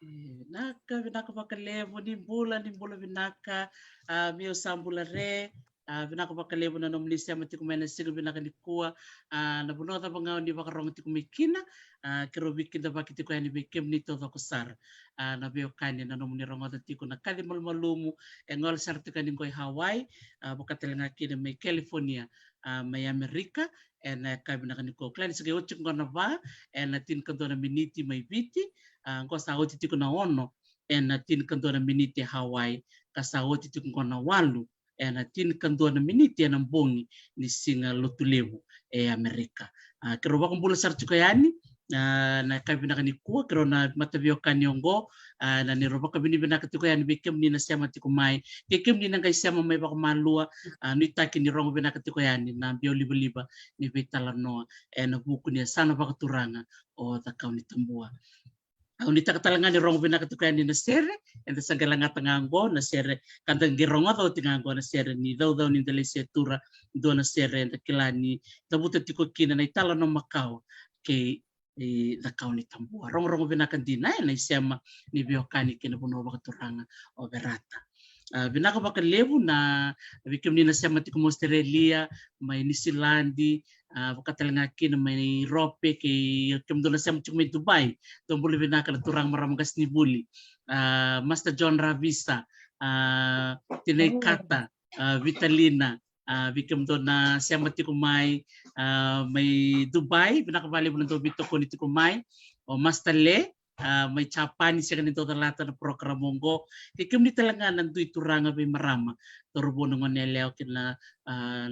Vinaka vinaka vakalevo ni mbula vinaka mio sambula re vinaka vakalevo na nominisi ama tiku mena sigo vinaka nikua na bunota pangau ni vakarong tiku mikina kero bikinda vakitiku yani bikem ni todo kusar na bio kani na nomini rongota tiku na kali malumu engol sartika ni ngoi Hawaii bukatelenga kini mai California mai Amerika en kai vinaka niko klani sige ochik ngona va en tin kantona miniti mai biti ko saoti tiku na ono en tin kantona miniti Hawaii ka saoti tiku ngona walu en tin kantona miniti en mbongi ni singa lotulevu Amerika kero wakumbula sartuko yani na kabina kani kuwa kero na matavio kanyongo na ni roba kabini bina katiko yani bikem ni na sema tiko mai kekem ni ngai sema mai bak malua ni taki ni rongo bina katiko yani na bio liba ni vitala noa na buku ni sana bak turanga o takau ni tambua au ni takatalanga ni rongo bina katiko yani na sere enda sagalanga tangango na sere kantang girongo tau tingango na sere ni dau ni dalese tura do na sere enda kilani tabuta tiko kina na itala no makau ke da kauni tambua rong binaka dina na isema ni biokani kina buno bakaturanga o berata binaka bakalevu na bikim ni nasema tiko Australia mai New Zealand bakatalenga kina mai Europe ke kem do nasema tiko Dubai tombuli binaka la turang maramangas ni buli Master John Ravisa Tinay Kata Vitalina bikem do na sema tiko mai Dubai binakabali mo nito bito ko nito kumai o mastale may Japani siya kanito talata na programo ngo kikim ni talaga nandu ituranga may marama turbo nung neleo kina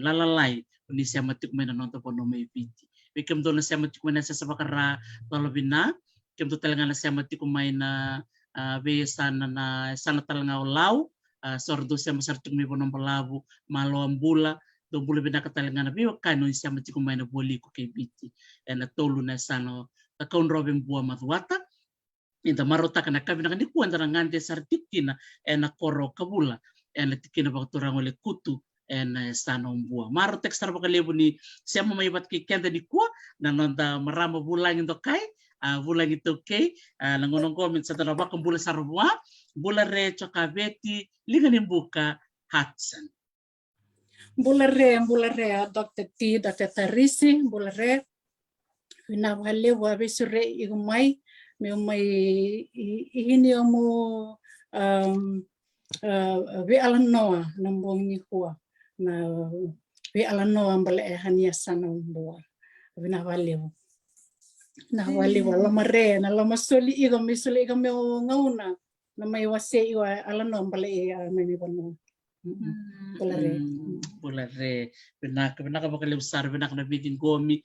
lalalay ni siya matik may nanonto po no may biti bikem do na siya matik may nasa sa bakara talabina kem to talanga na siya matiku may na be sana na sana talanga lau sordo siya masartuk mi bonom palabu malo ambula do bula bina katalanga na biwa kano siya matiku may na boli ko kay biti na tolu na sano takon robin buwa matwata inta marota kana kabina kan diku antara ngante sartikina na koro kabula na tikina bakturang ole kutu en stano bua maro tekstar bakalebu ni siya may bat ki kenda di kuwa na nonda marama bulang into kai bulang itu kay nangonong comment sa tanaba kung bula sarwa bula re chokabeti linganin buka Hudson bula re Dr. T Dr. Tarisi bula re winawale wa besure igumai me mai ihini mo we alanoa nambong ni kuwa na we alanoa mbale hania sana mboa winawale na wale wala mare na lama soli igo me ngauna na may wase iwa alanoa mbale may bano Bulare pinaka bakal besar pinaka na bikin gomi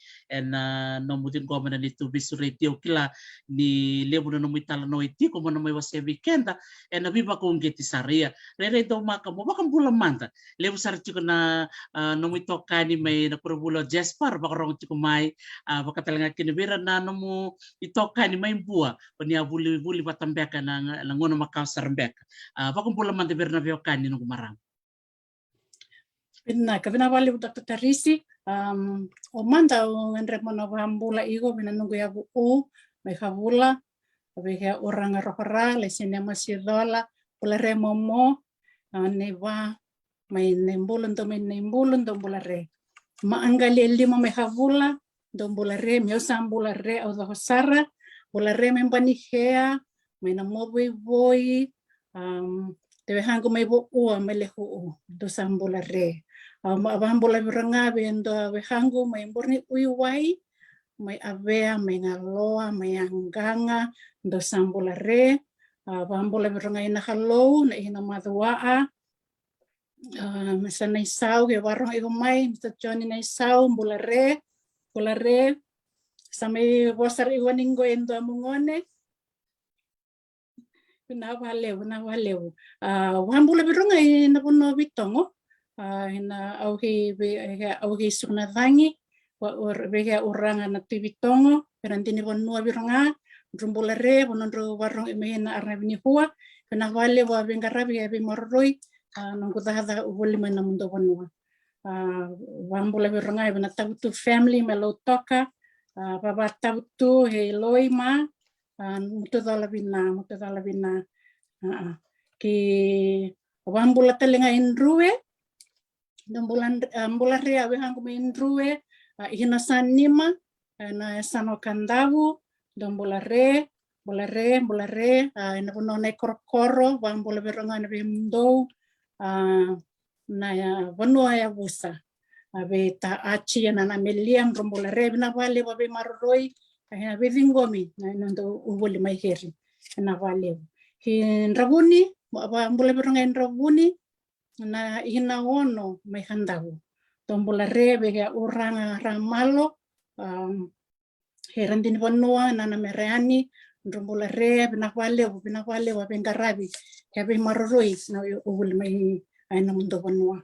nomutin gomi na nito bisuretio kila ni lebu na nomu itala no iti ko na may wase weekenda na biba ko ngeti saria rere do maka mo bakam bulan manta lebu sar chiko na nomu itoka ni may na bulo Jasper bakarong chiko may bakatalanga kinibira na nomu itoka ni may bua pania buli batambeka na ngono makaw sarambeka bakam bulan manta berna biokan ni nung marang Kabina wali Dr. Tarisi o manda o ngendre mona wambula igo bina nungu ya bu mai habula be orang rohora le sinema sidola pula re momo neva mai nembulun to bulare ma angali lima mai habula do bulare mio sambulare o do sara bulare membani hea mai na moboi voi debe hangu mai bo mai lehu do sambulare abambola biranga bendo behangu may borni uiwai may avea may ngaloa may anganga do sambola re abambola biranga ina halo na ina madwaa misalnya isau ke warung igumay Mr. Johnny na isau bola re samay bosar iwaninggo endo amungone pinawalew wambola biranga ina puno bitongo hina auhi sunadangi wa bega uranga na tibitongo perantini bonua biranga drumbulare bonondro warong imena arnabini huwa kana wale wa bengarabi ya bimoroi nongutahada ubuli mana mundo bonua wambula biranga ibana tabutu family melotoka baba tabutu heloima mutadala bina ki wambula telenga indruwe bulan ria behang kumain ruwe ihina sanima na sano kandavu dom bulare ina puno na korokoro bang bola beronga na bimdo na ya bonua ya busa abe ta achi na meliam rombulare bina vale babe marroi ina bevingomi na ndo ubuli mai heri na vale hin rabuni bang bola beronga in rabuni na ina ono may handaw tombola rebe ga uranga ramalo heran din bonua na mereani tombola rebe na wale wa bengarabi kabe maroroi na ul may ay na mundo bonua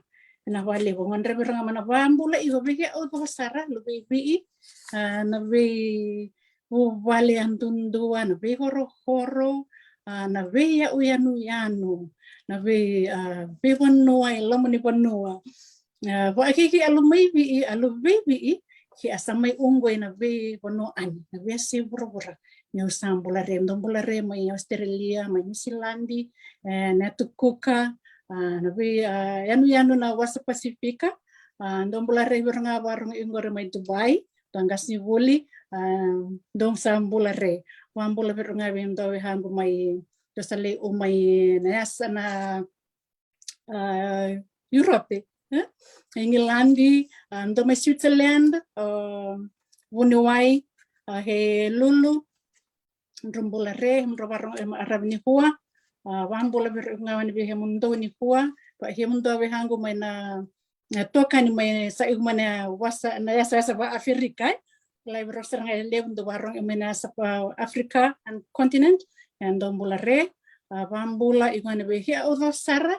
na wale wa ngandre beranga mana bambula igo bege o sara lo bi na be wale antundua na be horo na be ya uyanu na be bonua ilo ni bonua wa ki alumai bi ki asamai ungwe na be bonuan na be si burubura ni usambula re mai Australia mai New Zealand na tukuka na be yanu na wasa Pasifika ndombula re beranga bareng ingore mai Dubai tanggas ni buli dong sambula re wambula beranga bendo hangu mai tosale umai na sana Europe Engilandi ando mai Switzerland Wuniwai he lulu ndombula re mrobarong arabni huwa wambula beranga ni be mundo ni huwa pa he mundo be hangu mai na toka ni mai sa igmana wasa na yasa ba Afrika live rostering lev do warong imena sa Africa and continent and dombulare bambula igone be hia odo sara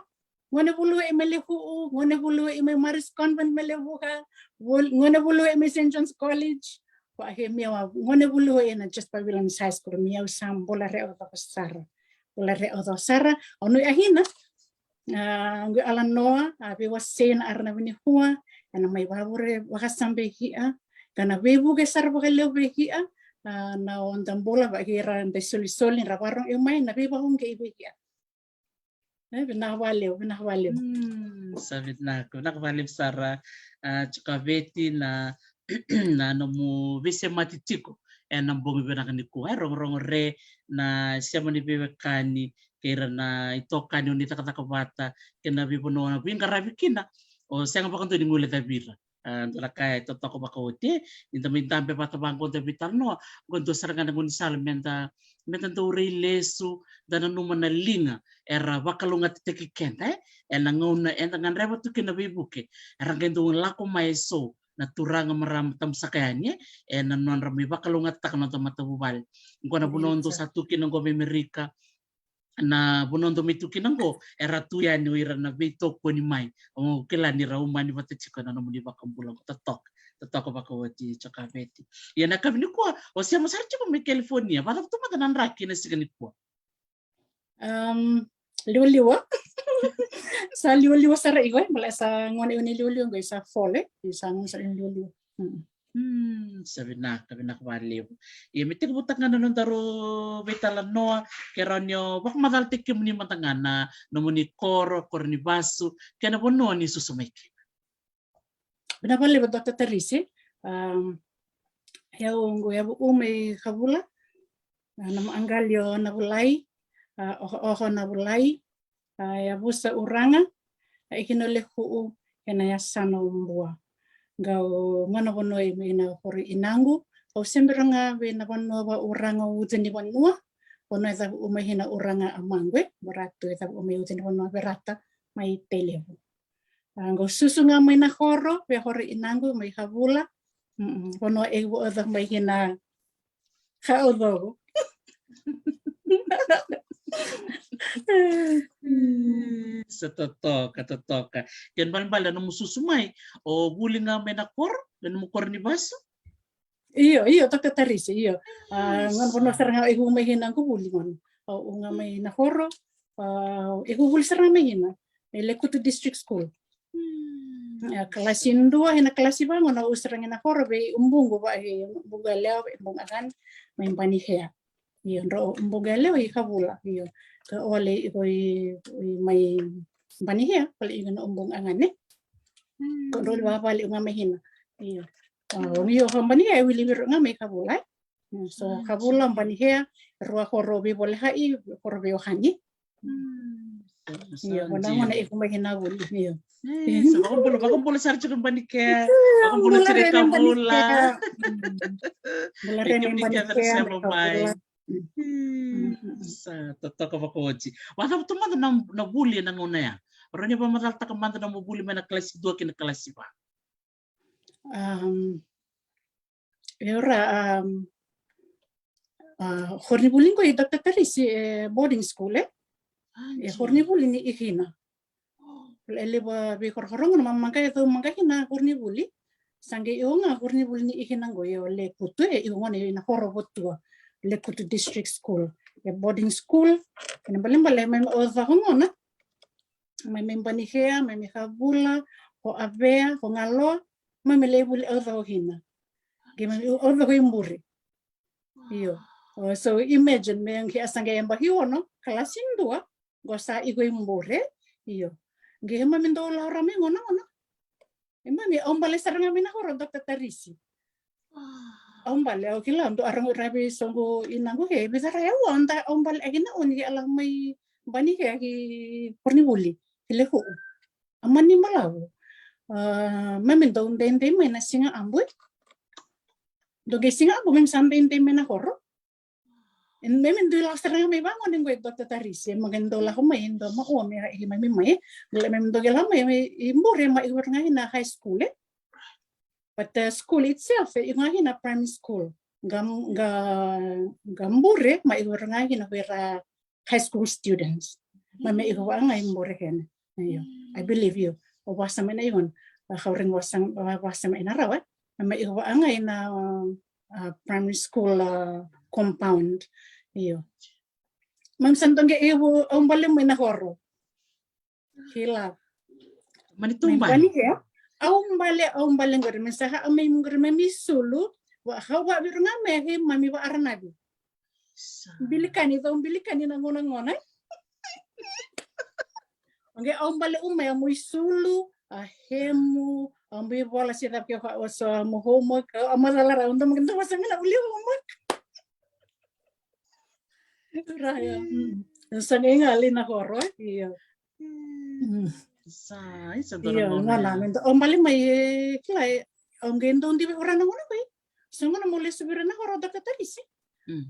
ngone bulu emelehu ngone bulu eme Maris Convent melehu ka ngone bulu eme St. John's College wa he miawa ngone bulu ena just Babylon High School miau sambulare odo sara bulare odo sara onu ahina ngu ala noa be wasen arna bini hua ana mai babure wakasambe hia kana bebu ke sar bakale be hia na on tambola ba hira de solisoli ra warong e mai na be bahung ke be hia bina wale Sabit na ko nakabali sara chukabeti na na nomu vise matitiko nambong be nakani ko rong re na siamo ni be kani kira na itokan yung nitakata kina bipuno na bingarabi kina o siya nga pa kanto ni ngule tabira kaya ito ko bakote inta mintampe patabang ko tabitar no kundo sarangan ng unisal menta to lesu dana numan na linga era bakalungat tekikenta nanguna entangan reba tu kina bibuke era kento lako maeso na turang maram tam sakayanya nanuan rami bakalungat tak no tamatubal ko na bunon to satu kinang ko Amerika na bunondo mitukin ko era tuya ni wira na bito ko ni mai o kila ni rauma ni batchika na namu ni bakambulang ko tatok ko bakawati chakabeti ya na kami ko o siya masarchi ko me California para to madanan raki na sigani ko liwa sa liwa sara igoy mala sa ngone uni liwa ngoy sa fole sa ngon sa liwa sabi na kabaliw. Mitik butak nga nun taro betalan noa keranyo bak madaltik yung ni matangan na nomuni kor ni basu kaya na po noa ni susumike. Binabali ba Dr. Teresi? Yabu umay kabula na maanggalyo na bulay oho na bulay yabu sa uranga ikinole huu kinayasan na umbuwa. Gau mana bono ina hori inangu au semberanga be na bono ba uranga uteni bonua bono ita umehina uranga amangwe beratu ita ume uteni bono berata mai televu gau susu nga mai na horo be hori inangu mai habula bono ego ada mai hina kaudo Katotoka. Yan bala no mususumay o buli nga may nakor, dan mo kor ni baso. Iyo, Dr. Teresi, iyo. Ngan bono sarang ego may hinang ko buli ngon. O nga may nakoro, ego buli sarang may hina. Lekutu District School. Kalasin 2 hina klasi ba ngon o sarang nakoro be umbungo ba bugalao umbung akan may panihya. Iyo ro umbugale o ikabula iyo. Ole ikoy may panihya pali ino umbung angane. Kontrol ba pali nga may hina. Iyo. Iyo panihya wili nga may kabula. So kabula panihya ro horobi boleh hai horobi ohani. Iyo wana iko may hinagul iyo. So bakong pula sarcho kang panihya. Bakong pula sire kabula. Bula rin yung panihya. Sa totoo ko kochi. Wala to man na bully na nguna ya. Pero niya ba matalta ka man na mabuli man na klase 2 kina klase ba? Hornibulin ko Dr. Teresi boarding school hornibulin ni ihina. Lele ba be korong na mamangka ito mangkahina hornibuli. Sangge iyo nga hornibulin ni ihina ngo yo le putu iyo nga na horobotua. Lekutu District School, boarding school. Bale may oza ko na. May panihya, may habula, o abea, o ngalo, may label oza ko hina. May oza ko yung buri. Iyo. So imagine may ang hiasang gayang bahiwa no, kalasin 2, gosa iko yung buri. Iyo. Gayang mamindo rami ngona. Mami ombale sarang amin ako Dr. Teresi. Ombal o kila ndo arang rabi songo inango he bizarra ya wanda ombal agina oni alang may bani he ki pornibuli ile ko amani malaw mamin do ndende may na singa ambu do ge singa ambu mem sambe ndende may na horo en memin do la sarang may bangon ngo Dr. Teresi magendo la ko may ndo ma o may hi may mem do ge la may imbore ma iwor nga hina high school But the school itself, ngahin na primary school. Gambure, ma igo ngahin na wera high school students. Ma me igo ngay mbure hen. I believe you. O wasa me na yun. Kauring wasa me na rawat. Ma igo ngay na primary school compound. Iyo. Mam santong ge iwo ang balim may nahoro. Hila. Manitumban. Aum bale ngor mensaha amay ngor misulu wa hawa biru ngame he mami wa arnabi. Bilikan na ngona. Angge aum bale umay amoy sulu ahemu ambi bola sitap ke wa so mo homework amala ra undam gento wasangna uli homework. Raya. Sanengali na horo iyo. Iya, ngana mento balik mai klai gendo ndi ora na ngona koi. So ngona mole subira na horo dakatarisi.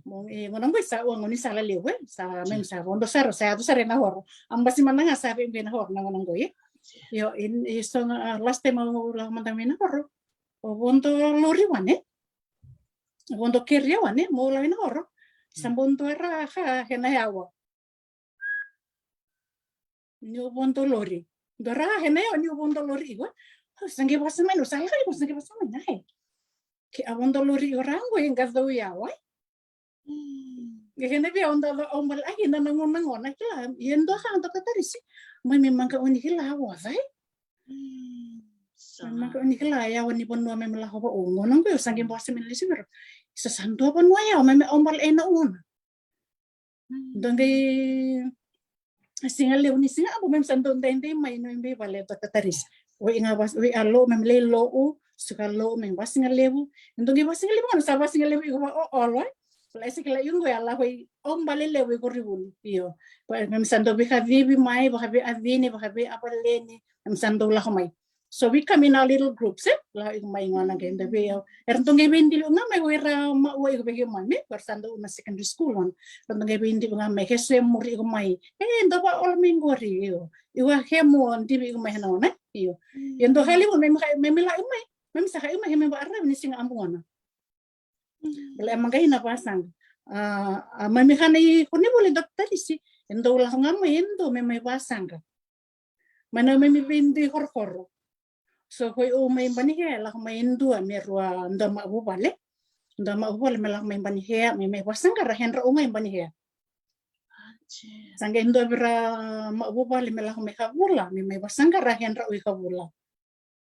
Mong ngona ngoi sa ngoni sala lewe sa mem sa bondo sar sa tu sare na horo. Ambasi mananga sa be na horo na ngona ngoi. Yo in so last time la mandami na horo. O bondo lori wane. Bondo kerja wane mo la na horo. Sambondo era ha hena yawa. Nyo bondo lori. Dora hene oni bondo lori go. Sange basa meno sai kai ko sange basa mena he. Ki abondo lori orang go yang gado ya wai. Hene bi onda ombal ai na ngona kila yendo ha to katarisi. Mai memang ka oni kila wa sai. Memang ka oni kila ya oni ponno memela ho ba ngona go sange basa mena lisibir. Sa santo ponno ya meme ombal ena ngona. Donde singa leuni singa abo mem santo tende mai no embe vale tataris we inga was we alo mem le lo u suka lo mem basinga lebu ndongi basinga lebu no sa basinga lebu ko o olo la sikla yungo ya la hoy om bale lewe ko ribul iyo mem santo bi habibi mai ba habi avini ba habi apaleni mem santo la homai. So we come in our little groups la mai ngana gende be ertonge bendi nga mai wera ma wo ko be mai me persando una secondary school one ertonge bendi nga mai hese muri ko mai ndo ba ol mingori yo iwa hemo ndi ko mai no na iyo yendo hali mo me la mai mem sa kai mai me ba arra ni singa ambona bela mangai na pasang mami hani ko ni boleh dokter isi endo la nga mai endo me pasang mana me bendi hor so koi mai bani he la mai ndua merua ndama bubale melah mai bani he me wasanga ra henra mai bani he sangge ndo bra ma bubale melah mai kabula me wasanga ra henra ui kabula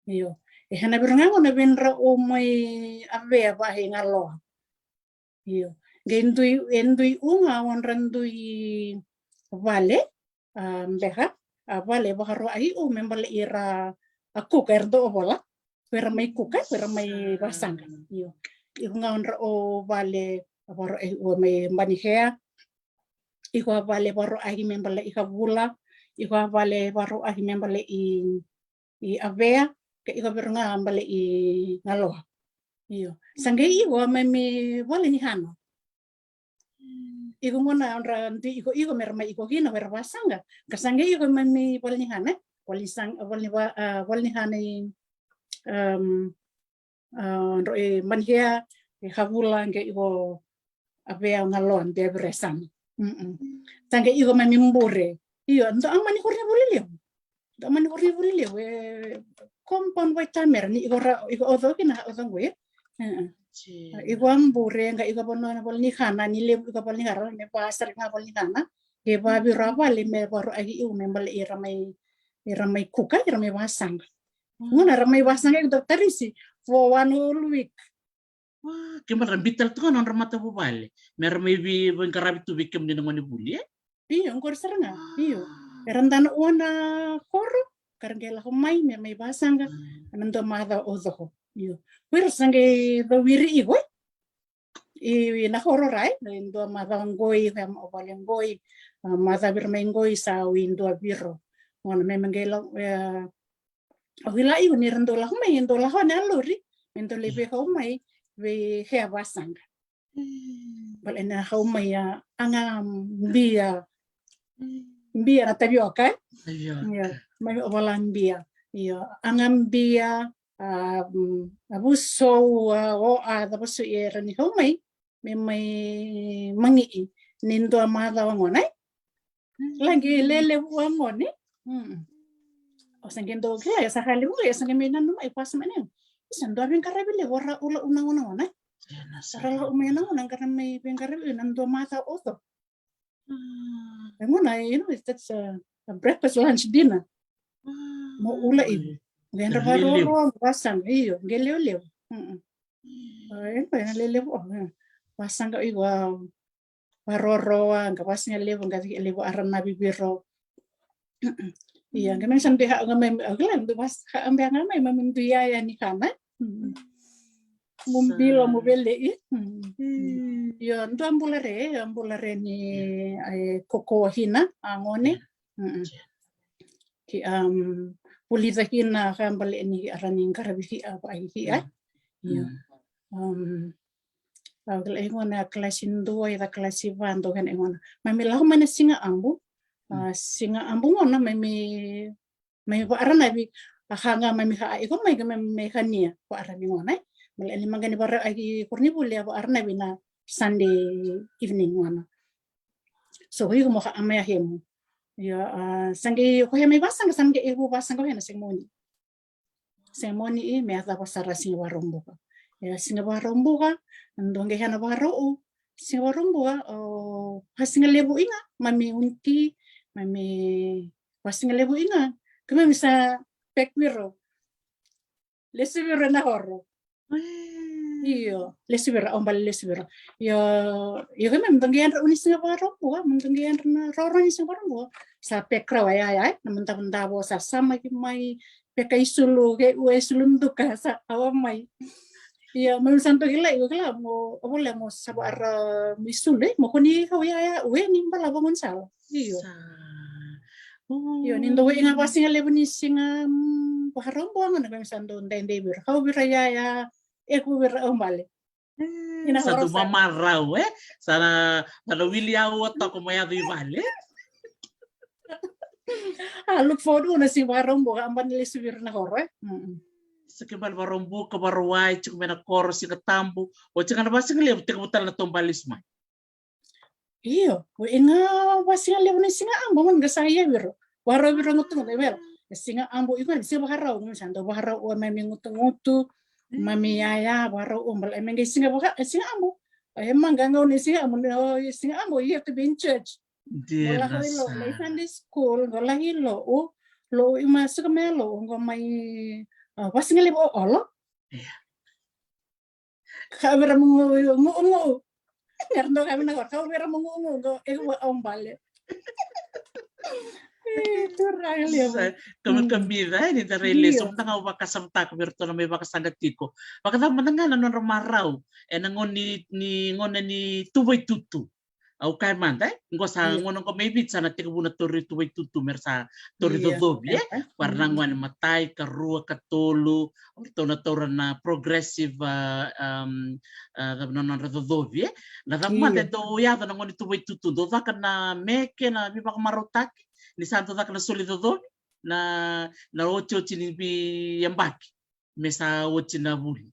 iyo hena bernga ngona benra mai ave ba he ngalo iyo gendui unga onrandui vale beha vale baharo ai membale ira aku kerdo bola pera mai kuka pera mai basanga yo ngaon o vale baro o mai bani hea iko vale baro ahi membale ikabula iko vale baro ahi membale i avea ke iko bernga ambale i ngalo yo sange iko mai vale ni hano iko ngona ondra ndi iko merma iko hina wer basanga kasange iko mai vale ni hana walni hani roi manhia habula nge igo avea ngalon de bresan tange igo mamimbure iyo ndo amani horne bulile we kompon we tamer ni igo odo kina odo we igo ambure nga igo bono walni khana ni le igo walni hara me pasar nga walni khana ke babi raba le me baro agi u me bal iramai kuka iramai wasang ngona ramai wasang ek dokter isi for 1 whole week Gimana bital tu kan orang mata bubale mermai bi bengkarabi tu bikem di ngoni buli iyo ngor seranga iyo erandana ona koro kargela homai mermai wasang anando mada ozo iyo wir sange do wiri igo i na horo rai ndo mada ngoi hem obalengoi mada birmengoi sa windo biro ngona memang gelo wila iu ni rendo la mai endo la hona lori endo lebe ho mai we hea wasanga bal ena ho mai anga mbia na tabioka ya mai obalan bia anga mbia abuso o tapos era ni homai may mangi nindo amada wangonai lagi lele wangoni o sangendo kaya sa kalimu ya sangemenan no ai pas mane sando ben karabile wara ula una wana Sarala umena unang karena may pengkarib nando mata oto. Ngona that's a breakfast, lunch, dinner. Mo ula ibu. Ganda baroro pasang iyo geleo. Ayun pa na lelevo. Pasang ka iwa baroro ang kapasnya levo ngati levo aran na bibiro. Iya, kami sampai hak ngamai aglan tu pas hak ambil ngamai mementuya ya ni kana. Mobil deh. Yo ndo ambulare ni koko hina angone. Ki pulita hina kan balik ni araning karabi apa ai. Yo. Kalau engona kelasin 2 ita kelasi 1 kan engona. Mamilah mana singa ambu. Singa ambu ngona may arana bi hanga mami ha iko may kania ko arani ngona. Malali mangani bara agi kurni bulia ba arna bina Sunday evening ngona. So hiyo mo ka amaya hemu. Ya sange ko hemi basang sange ibu basang ko hena semoni. Semoni me ata pasara singa warombo. Ya singa warombo ka ndonge hena baro singa warombo hasinga lebu inga mami unti mami hasinga lebu inga kami bisa pekwiro. Lesibiro na horo. Iyo, lesibira ombal lesibira. Yo kami mendenggian unis singa warombo, mendenggian na roro ni singa warombo. Sa pekra ya, namenta bo sa sama ki mai peka isulu ke uesulum duka sa awamai. Iya, mau santo gila mo abola mo sabar misule mo koni ya we ni bala bangun sal. Iyo. Yo nindo we nga pasinga lebuni singa paharombo nga kami santo ndende bir. Kau biraya aku berombale. Satu mamarau sana William Otto como ya vale. Look forward na si warombo amban lesibir na hore. Sekebal barombu ke baruai cuk mena kor si ketambu o cingana basi ngeliat tek butal na tombalis mai. Iyo, we nga basi ngeliat ni singa ambo man gasaya biro. Waro biro ngutung level. Singa ambo ikan si baharau ngisando baharau o mami ngutung mami yaya baharau umbal emang singa baka singa ambo. Emang gangau ni singa ambo singa ambo you have to be in church. Wala hilo may Sunday school wala hilo lo imasuk melo ngomai pasti ngelip olo. Kau bera mungu. Ngerti kami nangor. Kau bera mungu. Kau ombal. Itu raya. Kamu kembira ini dari lesung tengah ubah kasamta keberto na may bakasangat tiko. Bakata manangan non marau. Nangon ni tuboy tutu. Au kai mantai ngo sa ngono ko maybe sana tika buna tori tuway tutu mersa tori dodobi warna ngwan matai karua katolu to na tora na progressive non dodobi na tamate do ya na ngoni tuway tutu do ka na meke na bi bak marotaki ni santo ka na soli dodobi na ocho chini bi yambaki mesa ochi na buli.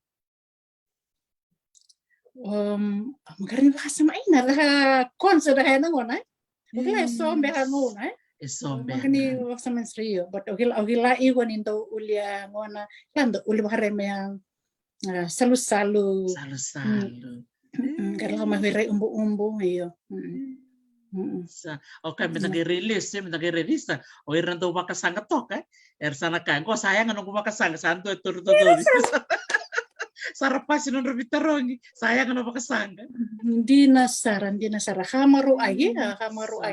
Magaling bahasa maina lah konser dah yang ngon Ogila sombe hanguna magani waksa mensrio but ogila iwan into ulia ngona lando uli bahareme yang salu karena mahire umbu iyo okay menagi release o irando bakasanga toka sana kan ko sayang ano bakasanga santo tur Sarapasin ng Rubitarongi. Sayang na bakasanga. Hindi nasara. Hamaru ay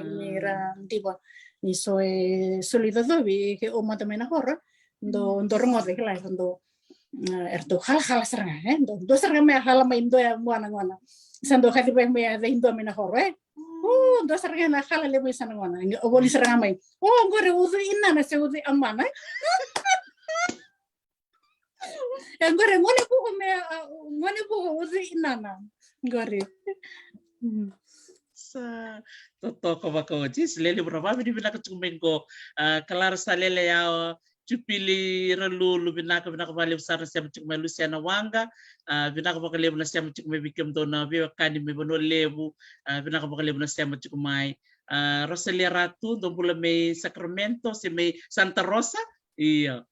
nira, di ba? Ni soy solidadobi ke umata mena hora. Do rongot ke lai do erto hal seranga, do seranga me hal ma indo ya muana. Sando kati pa me ya indo mena hora. Do seranga na hal le me sana ngona. Oboli seranga mai. Ngore uzu inna na se uzu amana. Ngore ngone po uzi inana ngore sa toto ko bako jis lele berapa di bila kecumeng ko kelar salele ya Chupili Ralulu, Vinaka Vinakavali, Sarah Semchik, Luciana Wanga, Vinakavakalev, Semchik, maybe come to Navia, Kandi, Mebono Levu, Vinakavakalev, Semchik, my Rosalia Ratu, Dombula May Sacramento, se may Santa Rosa, iya.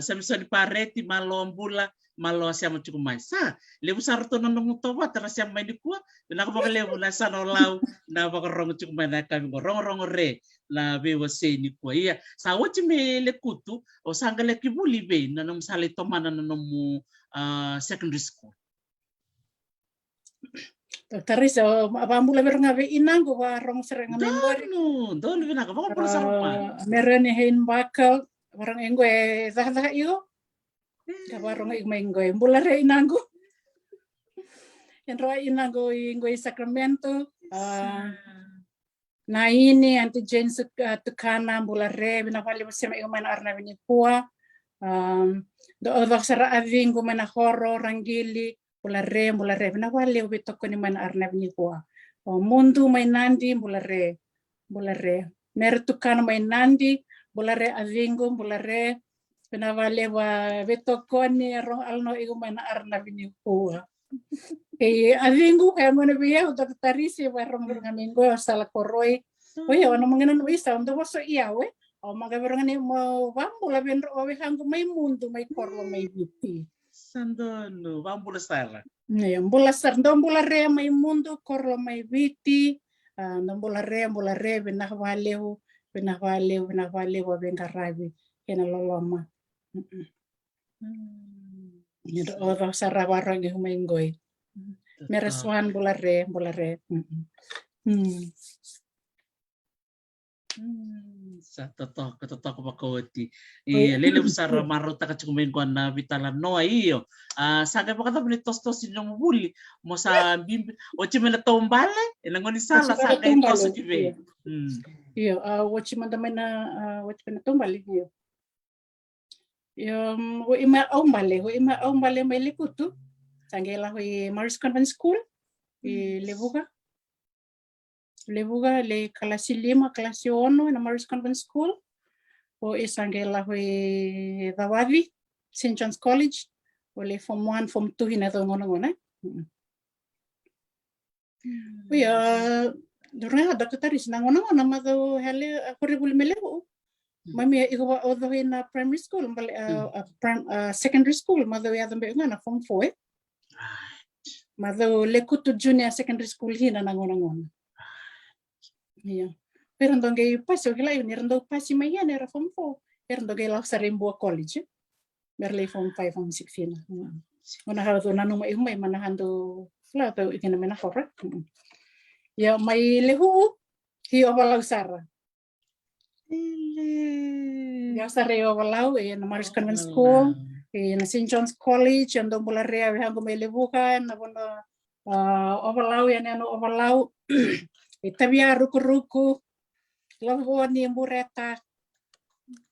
Samson Pareti, Malombula, Malo siamo chuku mai sa lebu sarto na nung toba tara siamo mai dikua na ko lebu na sa no lau na ba rong chuku mai na kami rong re na be wase ni ko iya sa wati me le kutu o sanga le kibuli be na nung sale tomana na nung secondary school Tarisa abambula beranga be inango wa rong seranga membori donu bina ka ba sarpa merene hein bakal orang engwe zah iyo kabarong ingwe mbula re inango enro inango ingwe Sacramento na ini anti Jane tukana mbula re bina pali bersama ingman arna bini kuah do odak sara avingo mana horo rangili mbula re bina pali ubitoko ni mana arna bini kuah mundu may nandi mbula re mer tukana may nandi mbula re avingo mbula re Pinavale wa vetokoni rong alno igu mana arna bini kuah. Avingu kaya mo na biya udah tarisi wa rong minggu sala koroi. Oya wana manginan wisa untuk waso iya we. O mga berangani mo wambula benro owe hangu may mundo may korlo may biti. Sandono wambula sala. Mbula sar mbula re may mundo korlo may biti. Mbula re binahwale wa bengarabi kena loloma. Nero orang sarawarang yang mainggoy. Mereswan bulare. Sa totoo ko makawati. Lele usara marota ka chukumin ko na vitala noa iyo. Saga pa kata tostos inyong mubuli mo sa bimbi. Ochi mena tombale, ilangon ni sala saga ito sa kibe. Iyo, ochi mena tombale iyo. Ho ima ombale may likutu. Sangela ho Morris Convent School. Lebuga le klase 5, klase 1 na Morris Convent School. O isangela ho Dawavi, St. John's College. O le form 1, form 2 hina to ngona. Durang ada ketaris na ngona mato hale kuribul meleho. Mami ikaw odo na primary school, secondary school, mado ya tambe ngana form 4. Mado lekutu junior secondary school hina nangon. Iya. Pero ndonge paso gila yun rendo pasi mayan era form 4. Pero ndonge la sarimbo college. Merle form 5 form 6 hina. Ona hado nanu mai manahando fla to ikena mena correct. Ya mai lehu hi obalau sara. Biasa reo walau na Morris Convent School, na St. John's College, andong mula rea hango may lebukan, na bono ovalau yan ano ovalau, itabia ruku-ruku, lavo ni mureta,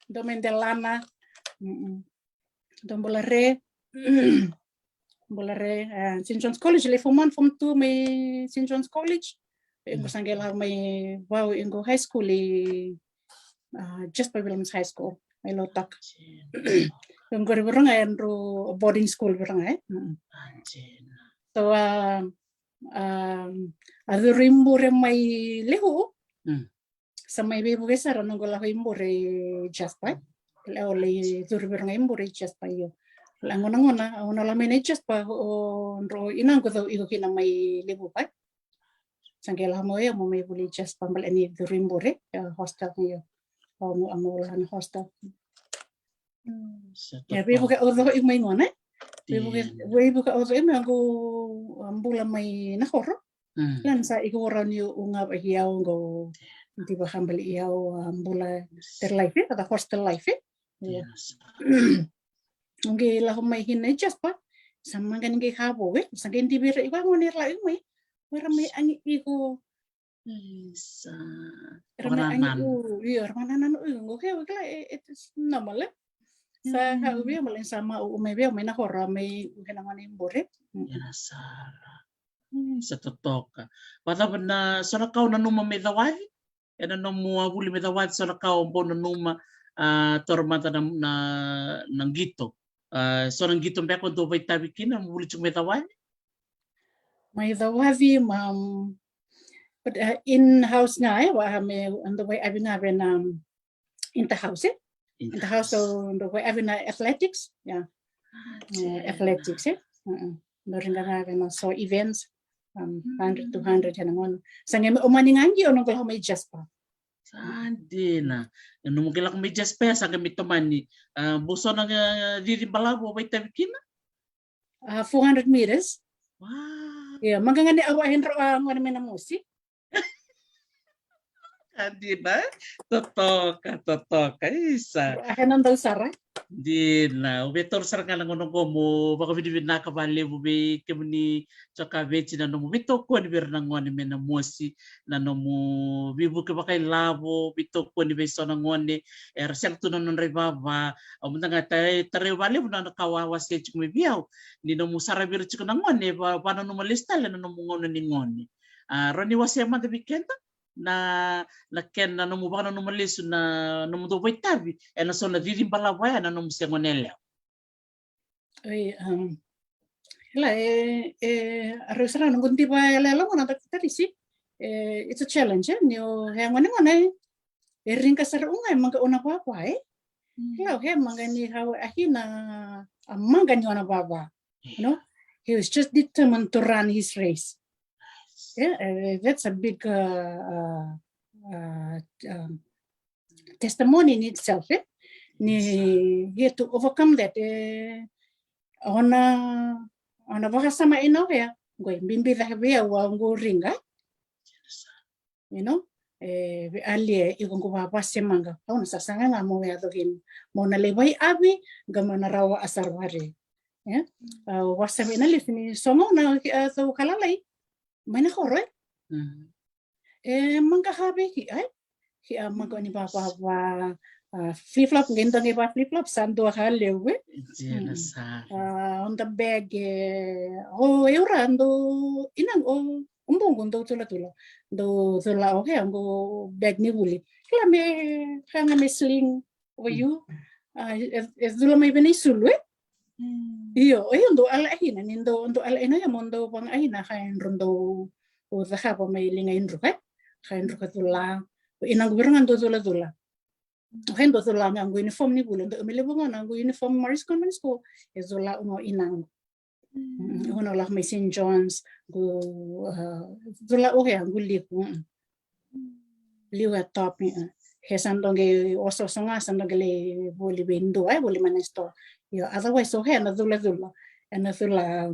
domendelana, andong mula re, St. John's College, le form 1, form 2 may St. John's College, ingo sanggela may wow ingo high school just by Williams High School, may lotak. Yung gori berang ay ro boarding school berang ay. So ado rimbo re may leho. Sa may bebo kesa ro nung gola rimbo re just by. Leo le duri berang rimbo re just by yo. Langona una la mena just pa o ro inang ko daw iko kina may leho pa. Sanggela mo yo mo may buli just pa mal ani rimbo re hostel niyo. Amo lah hostel. Ya bebo ka odo imay ngona. Bebo ka odo imay go ambula may nakoro. Lan sa iguran yo ungab iyaw go di ba hambal iyaw ambula ter life ada hostel life. Ngi la may hinay just pa sama kan ngi habo sa gendi bira iwa ngonir la imay. Wala may ani igo Sa Ramanan okay it is normal. Sa haubi malin sama umebe may nakora may kinangan imbore. Sa totoka. Pata na sarakaw na numa medawad. Ena no mua buli medawad sarakaw po na numa tormanta ng gito. So ng gito mbek ko do bay tabi kina muli chung metawan. May dawavi but in house nga wahame on the way abi nga in the house in the house so on the way abi na athletics athletics Meron nga so events 100 200 hanangon sangem umani ngangi ono ko may just pa Sandi na. Nung kailan ko may just pa sa gamit naman ni buso ng diribalabo bay tabi kina. 400 meters. Wow. Yeah, magangani awahin ro ang ano na musik. Di ba? Totoka isa. Akan daw sara. Di na. Betor sar nga lang unong ko mo. Baka binibin na kabali mo be kemo ni tsaka vechi na no mo. Bito ko ni ber nang ngoni me na mosi na no mo. Bibu ke bakay labo. Bito ko ni beso nang ngoni. Siyang tunon ng rebaba. Munta nga tare wali mo na nakawawas kaya chuk may biyaw. Ni no mo sarabir chuk nang ngoni. Paano no malista na no mo ngono ni ngoni. Roni wasya man tabi kenta. Na ken na no mo baka no malis na no mo do tabi na so na didi balawaya na no mo siya ngonela. Ay la arusara no gundi ba la mo na tadi si it's a challenge nyo he ngone ring ka sar ungay mangga una papa Hello, he mangani how ahina mangani ona baba. You know, he was just determined to run his race. Yeah, that's a big testimony in itself. He had to overcome that. Ona bahasa ma ino ya, gue bimbi dah biya wangu ringa. You know, alie ikong ko papase manga. Ona sasanga nga mo ya dohin. Mo na lebay abi gama na rawa asar wari. Ya, wasa ina lifini somo na so kalalay. Mana koroy? Mangga habe ki mangga ni papa flip flop gento ni pa flip flop sando halewe. On the bag eurando inang umbong do tula do tula ango bag ni buli. Kala me hanga me sling over you. Dula may benisulu Iyo, ayun do ala ahina nindo do ala ina ya mondo pang ahina kain rondo o zaha pa may lingay rukat kain rukat tula inang guberngan do tula kain do tula nga uniform ni bulan do umilibungan ang uniform Maris Convent School ezula ungo inang uno lah may St. John's go tula ang guli ko liwa top ni hesandonge oso songa sandonge boli bendo boli manesto otherwise na dula and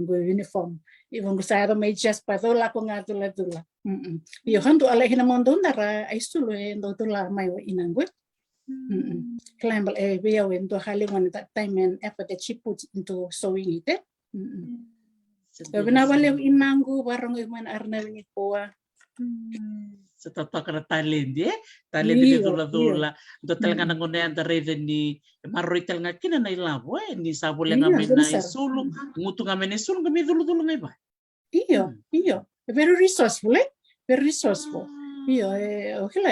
go uniform even go sa may just pa dula ko nga dula yo hando ala hina mondo ndara ay sulo endo dula may inanggut climb be wendo hali one that time and effort that she put into sewing it binawali inanggu barong man arnel ni ko sa tato ka na talent ni dula do talaga nang unayan da reden ni maroy talaga kina na ilabo ni sabo lang amin na isulong nguto nga men isulong kami dulu ngay ba iyo very resourceful iyo okay la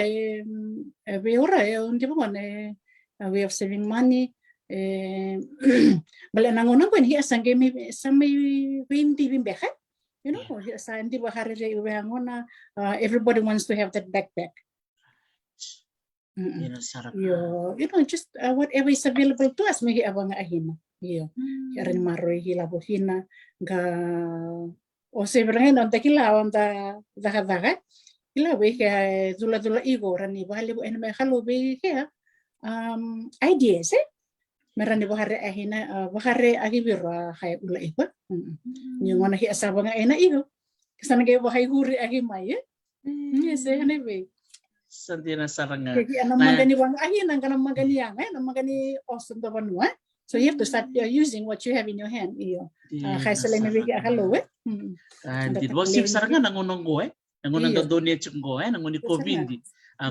we ora undi mo ne way of saving money bala nangunang ko ni asang game sa may windy bimbeha. You know, sa hindi ba harire uwehangona everybody wants to have that backpack. You know, just whatever is available to us may abang ahina. Iyo. Yaran maroy hilabo hina ga o sebrang non takilawan ta daga. Ilawe kaya dula igo rani bahali bo ene may halobe kaya ideas Meron ni bahari ahina bahari agibira kay ula iba. Yung mana hi asaba nga ina iyo. Kasana kay bahay huri agi may. Yes, anyway. Santi na saranga. Kaya anong magani wang ahina kanang magani yang anong magani awesome the one. So you have to start using what you have in your hand iyo. Kay sala maybe hello Di ba sip saranga nangunong go nangunong dodonia chunggo nanguni COVID.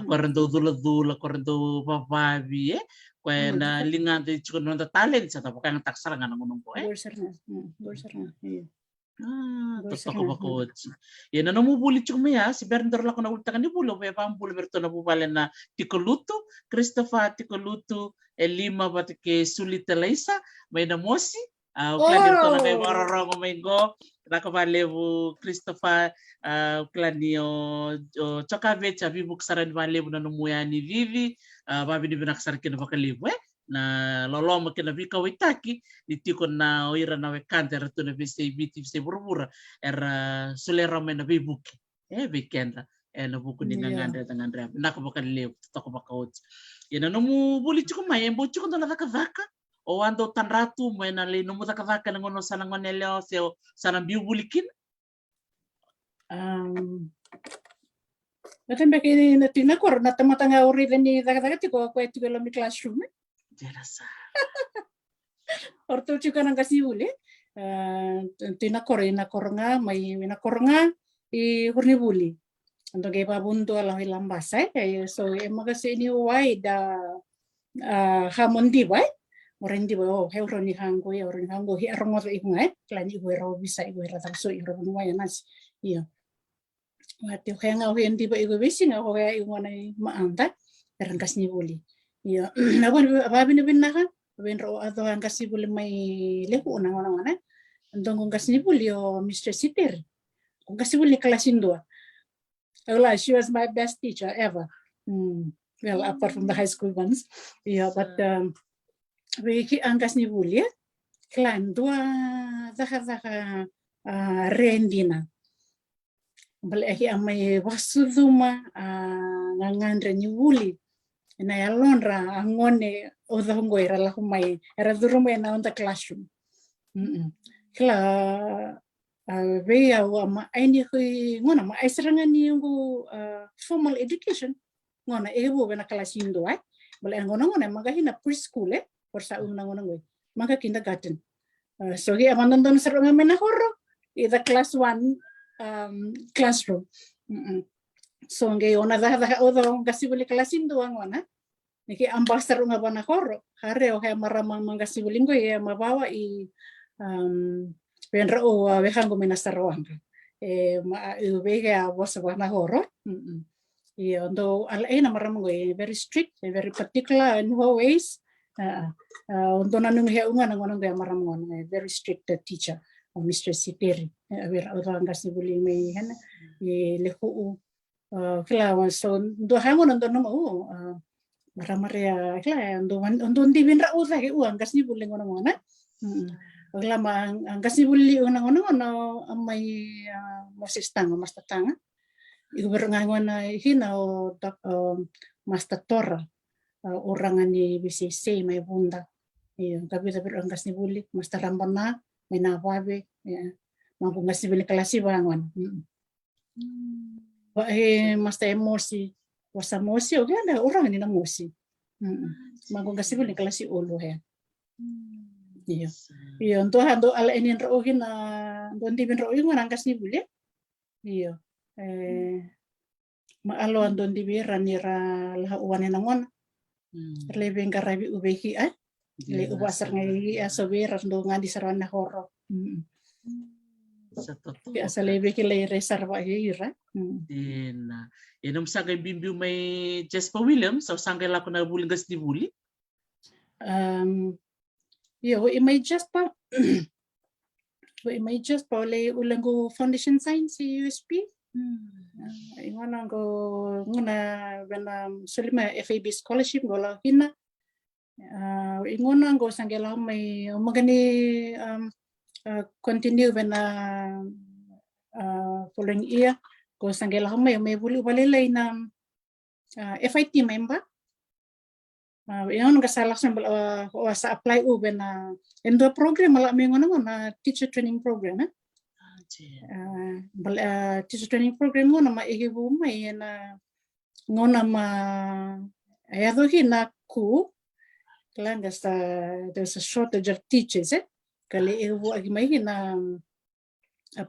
Korento dula korento papabi kaya na lingan de chukon ng talent sa tapos kaya taksara nga nangunong ko Borsar na. Totoo ko. Yan na namubuli chumaya si Berndor la ko na ulta kan bulo pa pambulo berto na bubale na tikoluto Christopher tikoluto Elima batike sulita laisa may na mosi uklani to na kay mararong may go nakabalevo Christopher uklani o chakave chabi buksaran balevo na numuyani vivi babi ni binaksar kina bakalivo na loloma kina bika witaki ditikon na oira na wekante ratu na bise biti bise burbura era sulera mena bibuki bikenda na buku ni ngandre tangandre na ko bakal lew to ko bakot ina no mu buli chuko mai embo chuko na vaka o ando tan ratu mena le no mu vaka ngono sana ngoneleo seo sana biu bulikin Natembe kini na tinakor na tamatanga uri ni daga tiko ko etiko lo mi classroom. Jerasa. Orto chuka nang kasibuli. Tinakor nga may nakornga I hurni buli. Ando kay pabunto ala hilambasa so emagasi ni wide hamon di ba? Orang di ba heuro ni hango hi arong ro ingai klani ro bisa ra takso ro no ya nas. Iya. Mati henga di ba igo bisi nga ho ya ingona maanta rangkas ni buli. Iya, nabon babi ni binaka, ben ro ato ang kasi buli may lepo na ngona. Andong kung kasi buli o Mr. Sitter. Kung kasi buli kalasin dua. Well, she was my best teacher ever. Well, apart from the high school ones. Yeah, but we ang kasi buli klan dua zaka rendina. Balik ang may wasuduma ngangandre ni buli. Na yalonra angone odongo era la humai era durume na on the classroom kla veia wa aini hui ngona ma aisranga ni ngu formal education ngona ebo bena class indo ai bale ngona magahina preschool porsa ngona ngoi maga kindergarten so hi amandon serunga mena horro the class 1 classroom so nge ona da odo kasi buli kalasin do ngona niki ambassador nga bana horo hare o he marama mangasi bulingo ye mabawa I benra o vehango menasarwang ma ubege a bosa bana horo ondo al ena marama very strict very particular in ways ondo nanung he unga ngona nga marama ngona very strict teacher Mr. Siteri ver o ngasi bulingo me hana lehu kila so do hango ndo no maramaria kla ando ndi binra usa ke uang kasni buling ngona lama ang kasni buli ngona amai mosistang mas tatanga iku berngangona hina o mas tatora orang ni BCC mai bunda tapi ang kasni buli mas tarambana mena wabe mampu kasni buli kelasi bangun mas emosi wasa mosi o ganda orang ni na mosi magong kasi buli klase ulo he iyo to hando ala enin ro gina don di bin ro yung angkas ni buli iyo maalo andon di bira ni ra la uwan na ngon lebeng karabi ubeki le ubasar ngai aso bira ndo ngadi sarana horo Biasa lebih kila reserva ira. Inom sangay bimbiu may Jespa Williams, so sangay lako na bulingas di buli? May Jespa. May Jespa le ulang ko Foundation Science si USP. Ingona ko nguna bena sulima FAB scholarship gola hina. Ingona ko sangay lako may magani continue bena following year ko sanggela may buli balilay na FIT member yon kasalak sa apply bena endo program ala may ngona teacher training program teacher training program ngona maihibu may na ngona ma ayado hina ku kailan there's a shortage of teachers kali ibu agi may na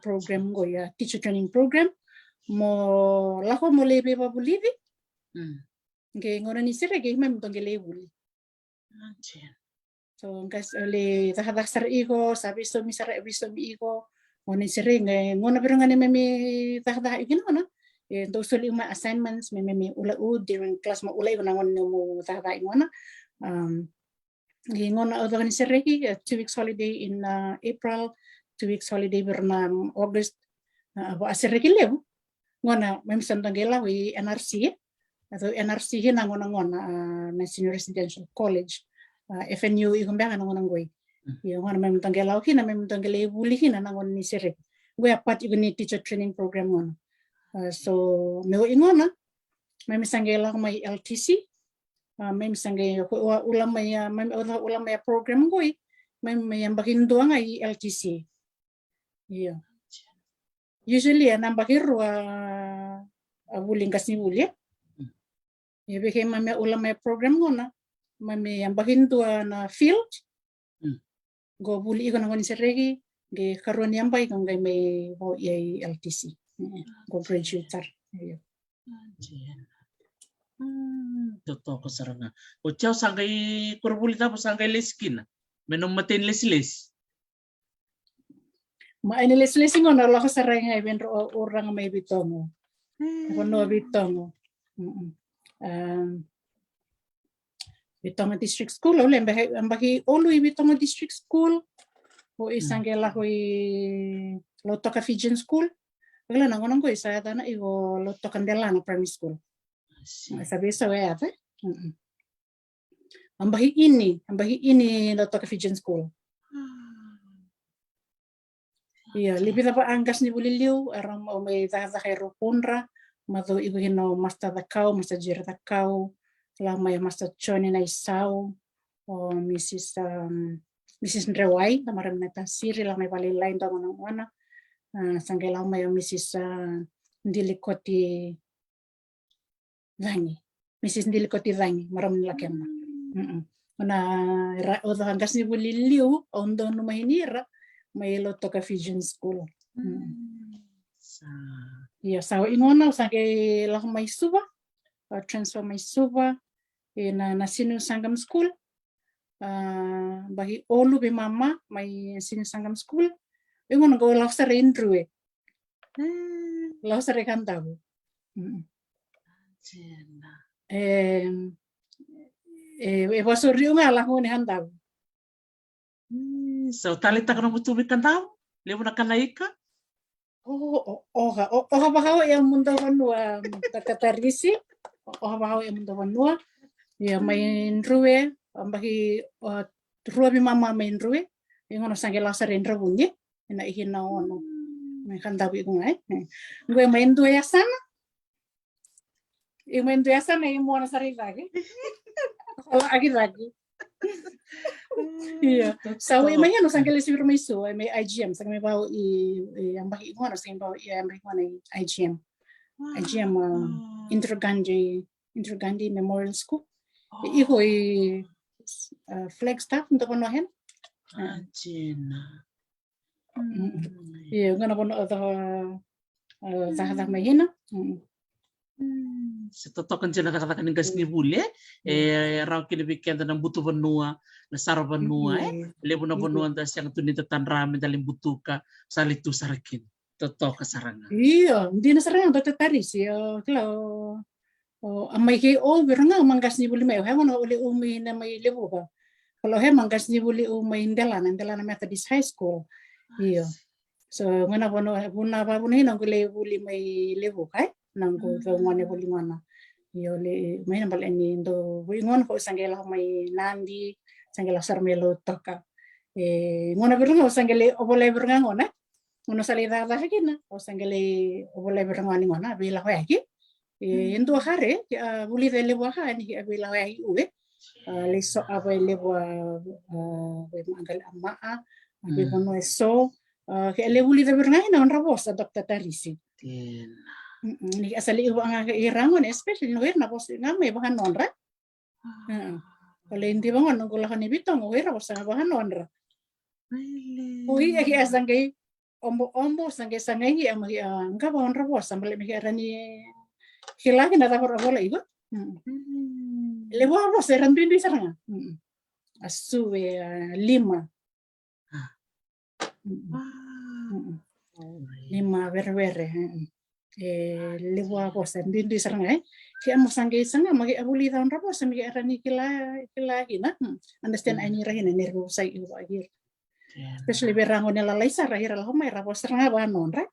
program go ya teacher training program mo lako mo lebe pa bulibi nge ngona ni sira ge mam tong gele buli so ngas le tahadak sar igo sabi so mi sara biso mi igo Ngoni sering ngona berangani memi tah ikin mana. Untuk usul ima assignments memi ula during class ma ula ina ngon mu tah ngona. Ngona odogani seregi 2 weeks holiday in April, 2 weeks holiday bernam August. Abo aseregi lebu. Ngona mem santangela wi NRC atau NRC hina ngona National Residential College. FNU igomba ngona ngoi. Yo ngona mem tangela hina mem tangela buli hina ngon ni sere. Gue apat igoni teacher training program ngona. So meu ingona mem sangela mai LTC. Mem sangela ulama ya program ngoi. Mem yang bakin doang ai LTC. Iya. Usually nambahin buling kasih buli. Ya bikin mame ulama program ngona. Mame yang bakin tua na field. Go buli iko nangoni seregi ge karuan yang baik ngai me ho yai LTC. Go graduate. Toto ko saranga. O chao sangai kurbuli tapo sangai leskin. Menom matin les. Ma ini les ngona la ko saranga ben orang mai bitongo. Ko no bitongo. Bitongo District School, lembahi olu Bitongo District School, o isangela ko Lotoka Fijian School, wala nangonang ko isa na iwo Lotoka Delano Primary School. Sabi sa way ate. Ambahi ini Lotoka Fijian School. Iya, lebih apa angkas ni buliliu, aram o may tahero punra, mato iwo hino masta takau, masta jira takau. Lama ya Master Choni na isau o Mrs. Ndrewai tamaram na tasiri lama bali lain to mana sangge lama ya Mrs. Ndilikoti Dangi maram lakema na o hangas ni buliliu ondo no mahinira may Lotoka Fijian School. Ya sawa ingona sangge lama isuba transfer may suba na sinu sangam school bagi olu be mama may sinu sangam school ingon go lausare indruwe lausare kantabu wasuri nga la ngone hantabu so talita kana mutubi kantabu lebu na kanaika oha bahaw yang muntawan wa takatarisi oha bahaw yang muntawan wa ya main ruwe ambahi ruwe bi mama main ruwe ngono sange lasar indra bunyi na ihina ono me kandabi ngai gue main tuwe ya sana imo na sari lagi kalau lagi iya sawi may ano sange lesi permiso may IGM sange may bawo ambahi ngono sange bawo ambahi ngono IGM Intergandhi Memorial School. Iho Flagstaff untuk penuhin. Iya, ngana pono zah mahina. Setotokan jena kata-kata gas ni bule raw kini bikin tanang butuh benua nasara benua lebu na benua tas yang tu ni tetan rame dalam butuka salitu sarakin totok kasarangan. Iya, di nasarang to taris ya kalau amai ke beranga mangkas ni buli mai hewan ole umi na mai lebu ka kalau he mangkas ni buli umi Delana Methodist High School iya so ngana bono buna ba buna hina gule buli mai lebu kai nanggo to ngone buli mana yo le mai nambal eni ndo ngon ko sangela mai nandi sangela sarmelo toka ngona beranga sangele obole beranga ngona ngono salida da hakina o sangele obole beranga ni ngona bila ho yaki endo hare buli dele wa ha ni abila wa uwe leso aba lewa we mangal amaa be bono eso ke le buli de bernai na rabosa Dr. Tarisi ni asali iwa nga irangon especially no na bos ngame bahan nonra ole indi bangon ngula kan ibitong we rabosa bahan nonra oi aki asangai ombo sangai amagi nga bahan rabosa mbale mi rani hilangin data bola itu, lewa bos eran pindu saranga, asu 5, lima vere liwa posa ndi saranga ki amo sange sanga magi abuli taon rapo sa migi arani kila hina understand ani rahina nervo sai iwa agir especially berango nela laisa rahira la homai rapo saranga ba nonra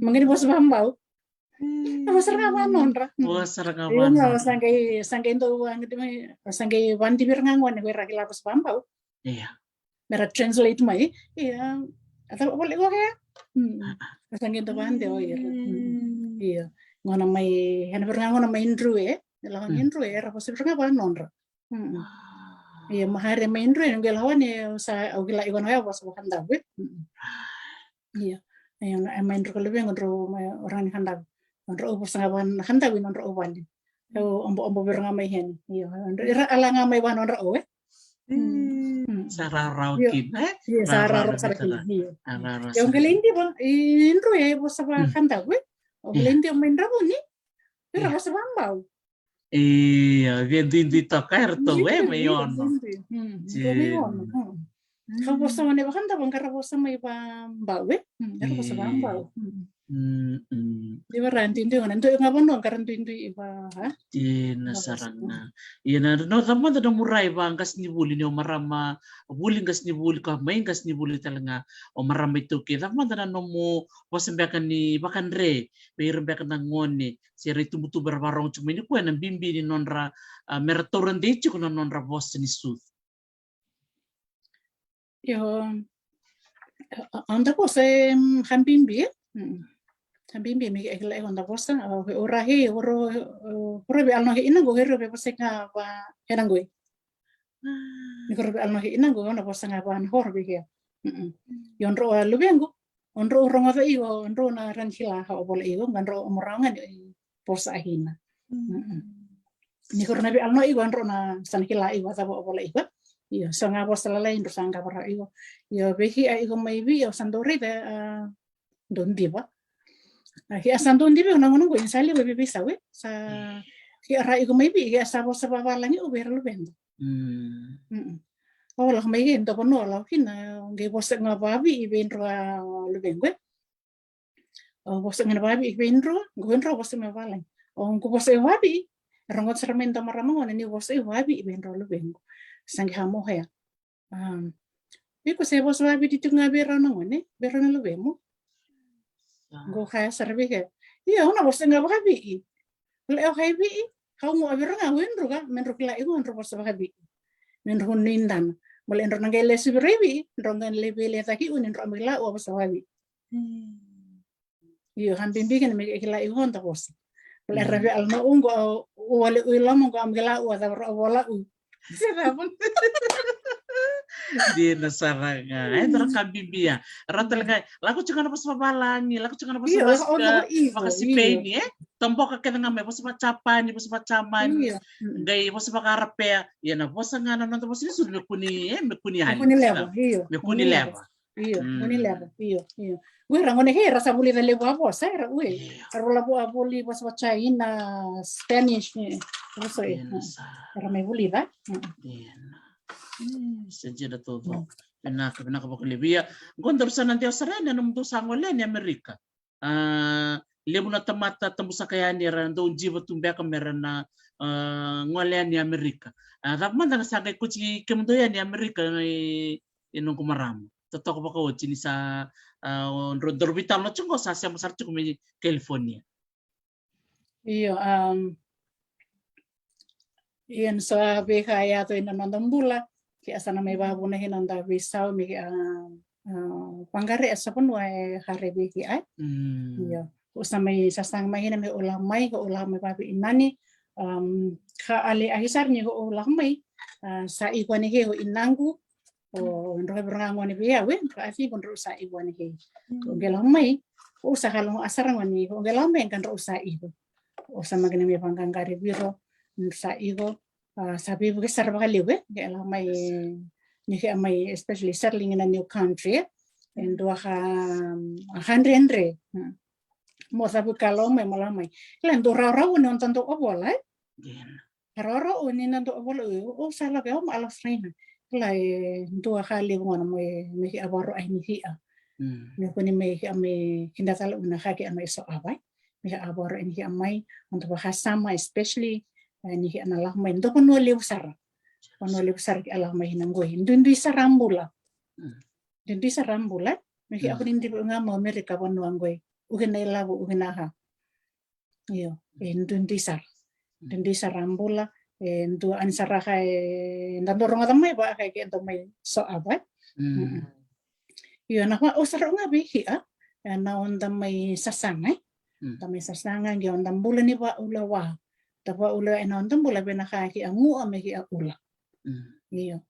mangini bos bambau rapo saranga ba nonra saranga ba no sange ndo sange wandi berango ne wera kila bos bambau mera translate mai atau boleh kok ya sange ndo bande iya ngona mai hana berango ngona mai indru lawan indru rapo saranga ba nonra iya mahare mai indru ngel hawan sa ogila igon ya bos bukan dawe iya yang main indru lebih ngondro orang handab ngondro bos ngawan handab ngondro owan ombo berango mai hen iya ira ala ngamai wan ngondro sararaukin iya sararaukin iya yang gelindi bang indru bos apa handab gelindi main rabu ni ira bos bambau iya vendi tocar to meyon kau bos sama ne handab karena bos sama bambau ira bos bambau di baran tindu kan itu ngapon dong karena tindu iba di nasaranga iya no tamon da murai bang kas ni buli ni marama buli kas ni buli ka main kas ni buli talanga o marama itu ke tamon da no mo posembekan ni bakan re beirembekan ngone seri tumbutu berbarong cuma ini ku nan bimbi ni nonra meratoran de cu nonra bos ni sud yo anda bos hambimbi Hambimbi mi ekla onda bosta orahi oro be alno ina go hero be poseka ba enan go mi ko be alno ina go onda bosta nga ban hor be ya yonro lubengo onro ronga fe igo onro na ranchila ha obol igo ganro morangan posa hina mi ko na be alno igo onro na sanhila igo ta obol igo iyo sanga bosta la lain sanga para igo yo behi igo maybe yo sandori de don diba ki asandon dibe nang nunggu insali bebe bisa we sa ki ara igo maybe ki asabo sababa langi uber lu bendo oh lah mai gen to kono la kina nge bos ngababi ibendro lu bengwe oh bos ngababi ibendro gondro bos ngabalang oh ko bos ngababi rangot sermento maramang ni bos ngababi ibendro lu bengo sangi hamo ya iko se bos ngababi ditunga berano ngone berano lu bemo go kaya serbi ke iya ona bos ngababi le habi kau mau beranga wendro ka menro kila igo onro bos ngababi menro nindan mole enro nangele siberebi rongan lebele taki unin romila o basawabi iyo hambimbi kan me kila igon ta bos mole rebe alno ungo wale uilamo go amgela o da wala u serabon di nasaranga terkambimbi ya ratalga laku cunga pas babalani laku cunga pas makasipeni tombok ka kenanga me pas pacapan pas pacaman gai pas pakarape ya na pas ngana nonto pas isu me kuni hali me kuni leva iyo kuni leva iyo gue rangone he rasa buli da leva bos era gue arola buli pas China Spanish ni so era me buli da sejeda todo penaka pakalibia gondor sa nanti Australia nung to sangole ni Amerika lemu na tamata tambusa kaya ni rando jiwa tumbe kamera na ngole ni Amerika tapman na sa kay kuchi kemundo ni Amerika ni inong kumaram totok pa ko chini sa dorbital no chungo sa siya masar chungo ni California iyo iyan sa bekaya to inanandambula ki asana may babu na hinanda bisaw mi panggari asa pun wae hari beki ay iyo usa may sasang may na may ulamay ko ulamay babi inani ka ali ahisar ni ko ulamay sa ikwani he inanggu o ndro berango ni biya we ka afi kon sa ikwani he ko gelamay usa kalong asarang wani ko gelamay kan ro sa ibo usa magna mi panggari biro sa igo sabi buke sarba kaliwe kaya may especially settling in a new country and dua hundred mo sabi kalong may malamay ilan do raw ni on tanto obola raw ni nanto obola o sala ka o alas reina lai dua kali mo na may abaro ay ni hiya Me kuni me ame hindatala una haki ame so abai. Me abora ini amai untuk bahasama especially ni analah main do panu liu sara. Panu liu sara ki alah mai hinangoi. Ndui sarambula. Ndui sarambula. Me ki aku ndi ngama Amerika panu angoi. Ugena ilabu ugena ha. Iyo, ndui sar. Ndui sarambula. Ndu ansara kai ndandorong atamai ba kai ki atamai so abai. Iyo nakwa usara ngabi hiya. Na onda mai sasangai. Tamai sasangai gi onda bula ni ba ulawa. Tapa ula ena onda bula bena ki angu ame ki ula. Iyo.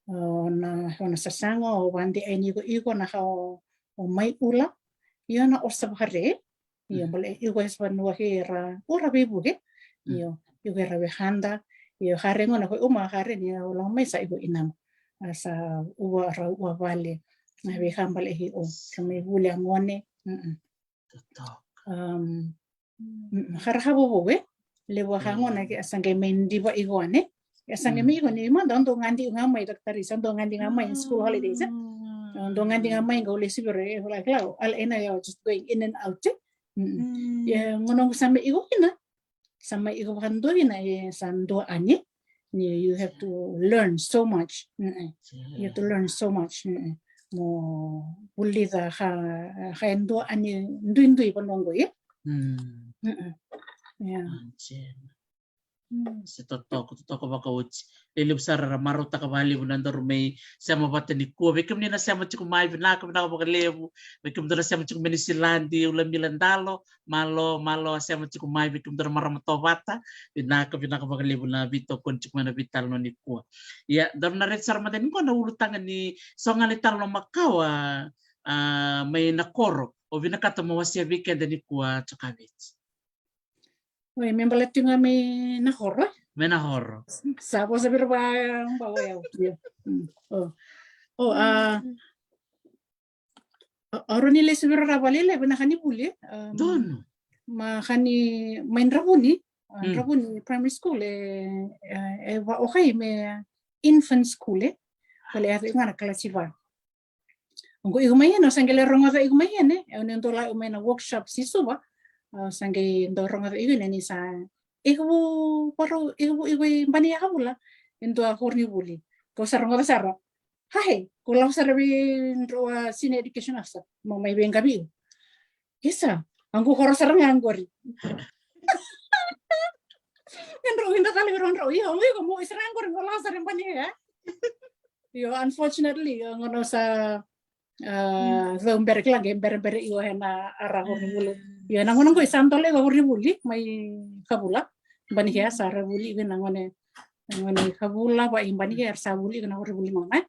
Na sasanga o wandi eni iko na o mai ula. Iyo na osabare. Iyo bale iko espanua hera ura bibuge. Iyo era behanda. Iyo hare ngona ko uma hare ni ulang mai sa ibu inam. Asa uwa ra uwa vale. Na be hambal ehi o kami bule ngone. Harahabo bobe. Lewa hangona ki asangge mendi ba igone. Asangge me igone ma dondo ngandi ngamai daktari sando ngandi ngamai in school holidays. Dondo ngandi ngamai ngole sibere like lao al ena ya just going in and out. Ya ngono sambe igona. Sama igo hando ina sando anye. You have to learn so much. You have to learn so much. Mo bulli da ha endo anye ndui panongo ya. Yeah. Totoko baka uci lelip sarara marota kabali bunandor may sama bata ni ko bekem ni na sama chiku mai binaka binaka baka lebu bekem dora sama chiku menisilandi ulam milandalo malo sama chiku mai bekem dora maramato bata binaka baka lebu na bito kon chiku mana bital no ni ko ya dor na ret sarma den ko na ulutangan ni songali talo makawa may nakoro o binakata mawasia weekend ni ko chakabit. Oye, me embalatí nga may nahoro. May nahoro. Sapo sa birbayang bawayaw. Oro nila sa birrabalila, binakani buli. Doon. Makani, main rabuni. Rabuni primary school. Okay, may infant school. Wala ito nga nakalasiba. Ang igumayan, sanggila ronga sa igumayan. Ang nintula umay na workshop si Suba. Sangge dorong at igun ni sa igu paro igu bani habula into a horni buli ko sarong ka sara hahe kulang sarabi ro sine education asa mo may benga bi isa angku horo sarang angori kan ro hinda kali ron ro yo mo isra angori wala sarang bani ya yo unfortunately ngono sa zomber lagi ber iyo hena arah horni bulu ya nangon ko isantole ko ribuli may kabula bani ya sara buli ben nangone kabula ba imbani ya sa buli na ribuli mama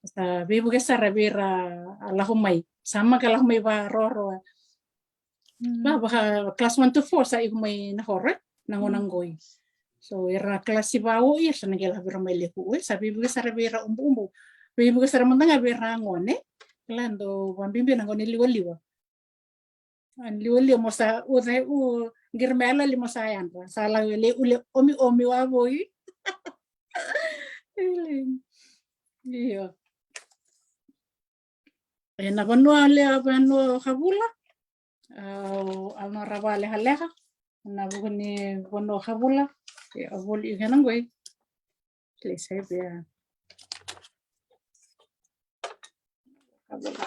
sa bebu ke sara bera lahumay sama ka lahumay ba roro ba class 1 to 4 sa igumay na hore nangonangoy so era class bawo ya sa nagela bera may leku sa bebu ke sara bera umbu bebu ke sara mantanga bera ngone lando bambimbi nangone liwa liwa mo sa girmela limo sayan sala le omi waboy iyo na banua le banu kabula alno rabale haleha na bugni banu kabula ya boli ganangoy lese bia kabula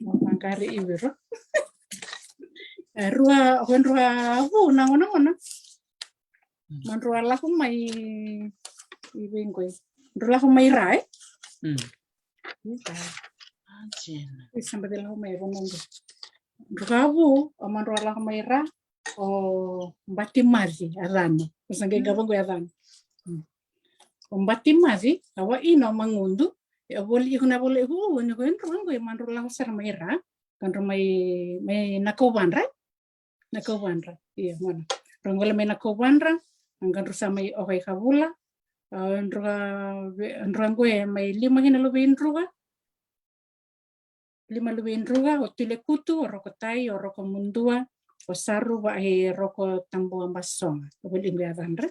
mo pangkari ibiro rua nangon man rua la mai ibing ko rua la mai rai sampai de la mai bonongo rua man rua la mai ra o bati mazi arani usange gabongo arani bati mazi awa ino mangundu ya boli ikuna boli ko ni ko rua man rua la sar mai ra kan mai nakobandra iya mana rongola mena kobandra angkan rusa mai okai kabula gue mai 5 hina lubin ruga o tile kutu o roko tai o roko mundua o saru ba roko tambo ambasong o lingwe avandra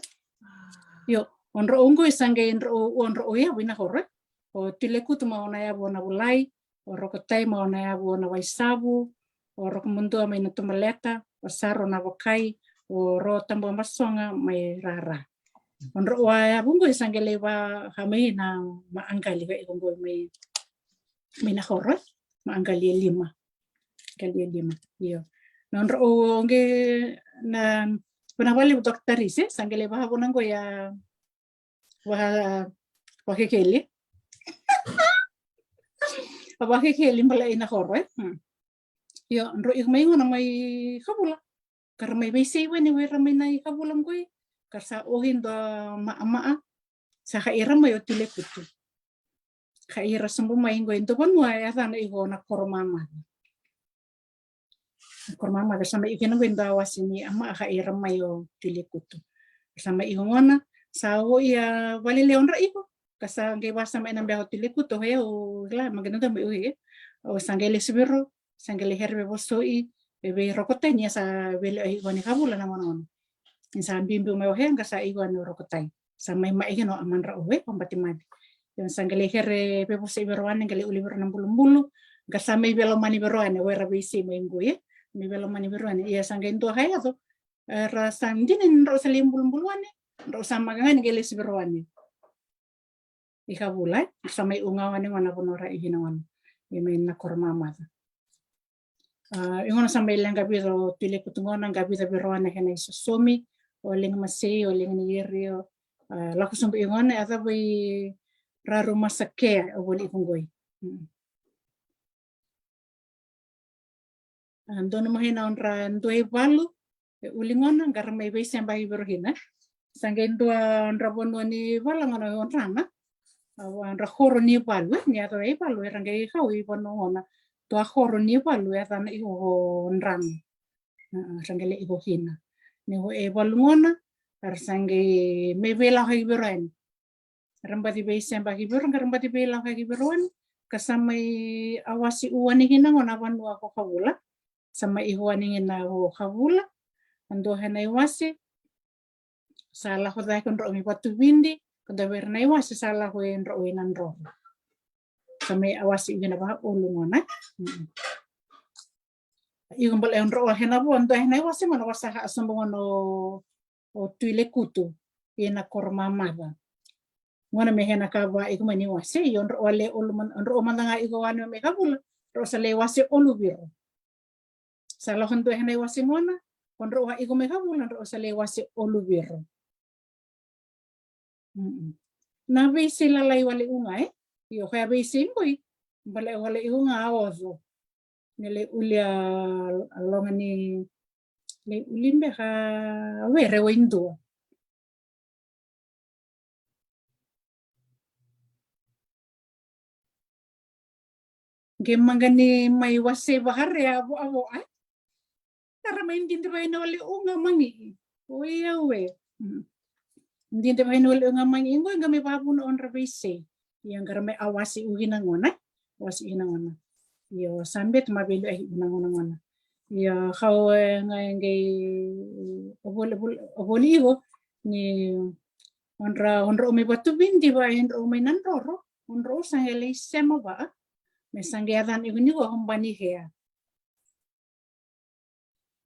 yo onro ungo isange onro oya wina hore o tile kutu maona ya bona bulai rokotai mau na abo na waisabu, o rokomundu mai na tumaleta, o saro na wakai, o ro tambo masonga mai rara. Onro wa bungo isangele wa hamai na maanggali ka ikongo mai na horro, maanggali 5. Kali 5. Iyo. Nonro onge na panawali dokter ise sangele wa habonango ya wa kekeli. Wa kekeli mala ina horro. Yo nro igmay ngona may kabula. Karmay bisi wani we ramay na kabulang ko. Karsa ohin do maa sa kaira may otile putu. Kaira sambu may ngoy do pon mo ya sana igo na kormama. Kormama kasama ikena wenda wasini ama kaira may otile putu. Kasama igongona sa o ya wali leon ra iko. Kasa ngay wasa may nambe otile putu he o la maganda may uhi. O sangele sibiro, sangele herbe bosoi, bebe rokotai niya sa belo ay igoni kabula na monon. Sa bimbi may ohe nga sa igoni rokotai. Sa may maigino aman ra uwe pambatimadi. Yung sangele herbe bosoi beroan ngali uli bero ng bulu-bulu. Nga sa may belo mani beroan we rabisi may nguye. May belo mani beroan iya sanggen to kaya to. Rasa din ro sa limbul-buluan ro sa magangan ngali beroan. Ikabulay sa may ungawan ng wana kunora iginawan. May na kormama. Ingon sa may lang gabi ro tili kutungon ang gabi da beroan na kanay somi o ling masay o ling niyerio lakus ng ingon ata bay raro masake o wali kunggoy. Ando na mahina on ra ndoy balu ulingon ang garamay bay siyang bahi berohina. Sanggen dua rabon ni balang ano on rana. Awan ra horo ni balu ni ato ay balu rangay kawi ponona. Tua horo ni balu ya tana iho nran. Sangele iho hina. Ni ho e balungona sange me bela hay beran. Rambati be samba hiberon rambati bela hay beron kasamay awasi uwani hina ngona wan wa ko kawula. Sama iho ani na ho kawula. Ando hanay wasi salah ko dai kon ro mi patu bindi kada bernay wasi salah ko en ro inan ro. Samay awasi ina ba ulungona. Yung bal en ro hena bo ando hena wasi mana wasa ha sambongon o tuile kutu ina kormamada. Ngona me hena ka ba iku mani wasi yon ro le uluman ro mananga iku wan me kabul ro sa le wasi olubiro. Salah ando hena wasi ngona kon ro iku me kabul ro sa le wasi olubiro. Na bisi lalai wali unga yo kaya bisi boy bale wali unga ozo nele ulia alongani le ulimbe ka were windo gemangani mai wase bahare abo tara main din ba na wali unga mangi oya we hindi ba hinul nga mangi ingo nga may babu no on rabise yang garame awasi uhinangona awasi uhinangona yo sambet mabelo ay unangona yo how nga ngay oboligo ni onra umi batu bindi ba onra umi nanroro onra sangele sema ba me sangeadan iguni go hombani hea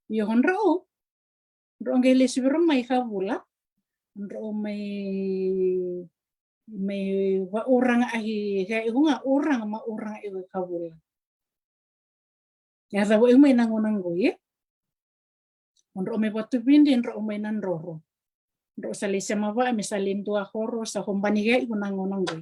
yo onra ngele sibiro mai kabula ro may wa orang ahi kaya nga orang ma orang iwe kabula ya daw may nangunanggo ye ro may batu bindi ro may nanroro ro sa lisa maba misalin dua horo sa kumbani kaya iwe nangunanggo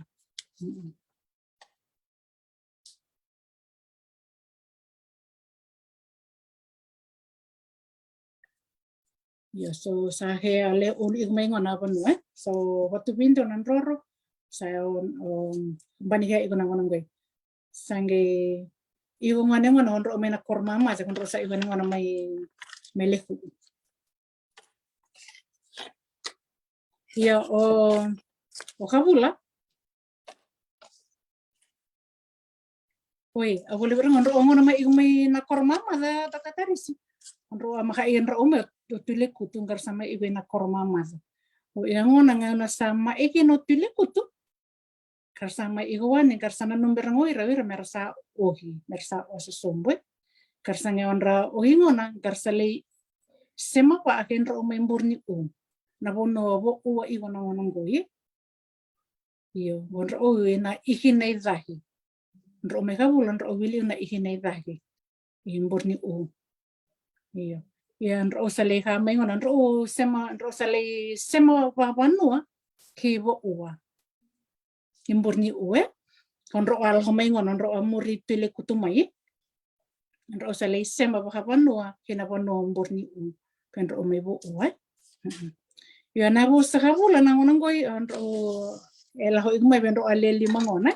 ya so sa he ale uli may ngona pa no so batu bindi nanroro sa kumbani kaya iwe nangunanggo sange iwo ngane ngono ro may nakormama sa kun sa iwo ngono may leku ya o kabula oi abole berang ro ngono may nakormama da takatarisi ro makain ro umet tule kutu ngar sama iwe nakormama o yang ngona ngana sama ikino tule kutu karsama igwani karsana numberangoi rawira mersa osusumbu karsanga onra ohingona karsale sema pa akenra umemburni na bono bo uwa igona ngonongoi iyo onra na ihinai dahi nro megabula nro wili na ihinai dahi imburni iyo ya nro sale ha maingona nro sale sema pa banua kibo uwa imburni nro al homaingon nro amuri tile kutumai nro sale sema pa banua kina bono imburni nro mebo uwa yo na bo sakabula na ngonongoi nro ela ho igmai nro aleli mangona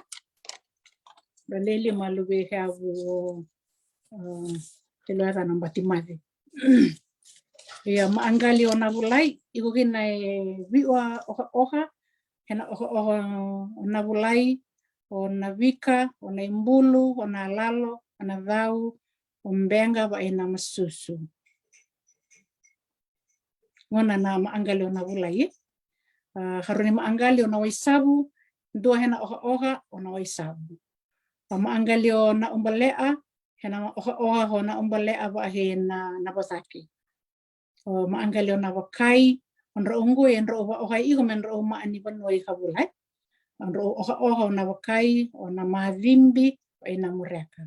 leli malube habu teluata namba timade ya maangali ona bulai igo kina viwa oha hena oha ona bulai ona vika ona imbulu ona lalo ona dau ombenga ba ina masusu ngona na maangali ona bulai haruni maangali ona waisabu dua hena oha ona waisabu maangali ona umbalea hena oha ona umbalea ba hena nabasaki maangali ona wakai onro ungu enro oha igo menro maani banoi kabulai onro oha ona wakai ona madimbi ina mureka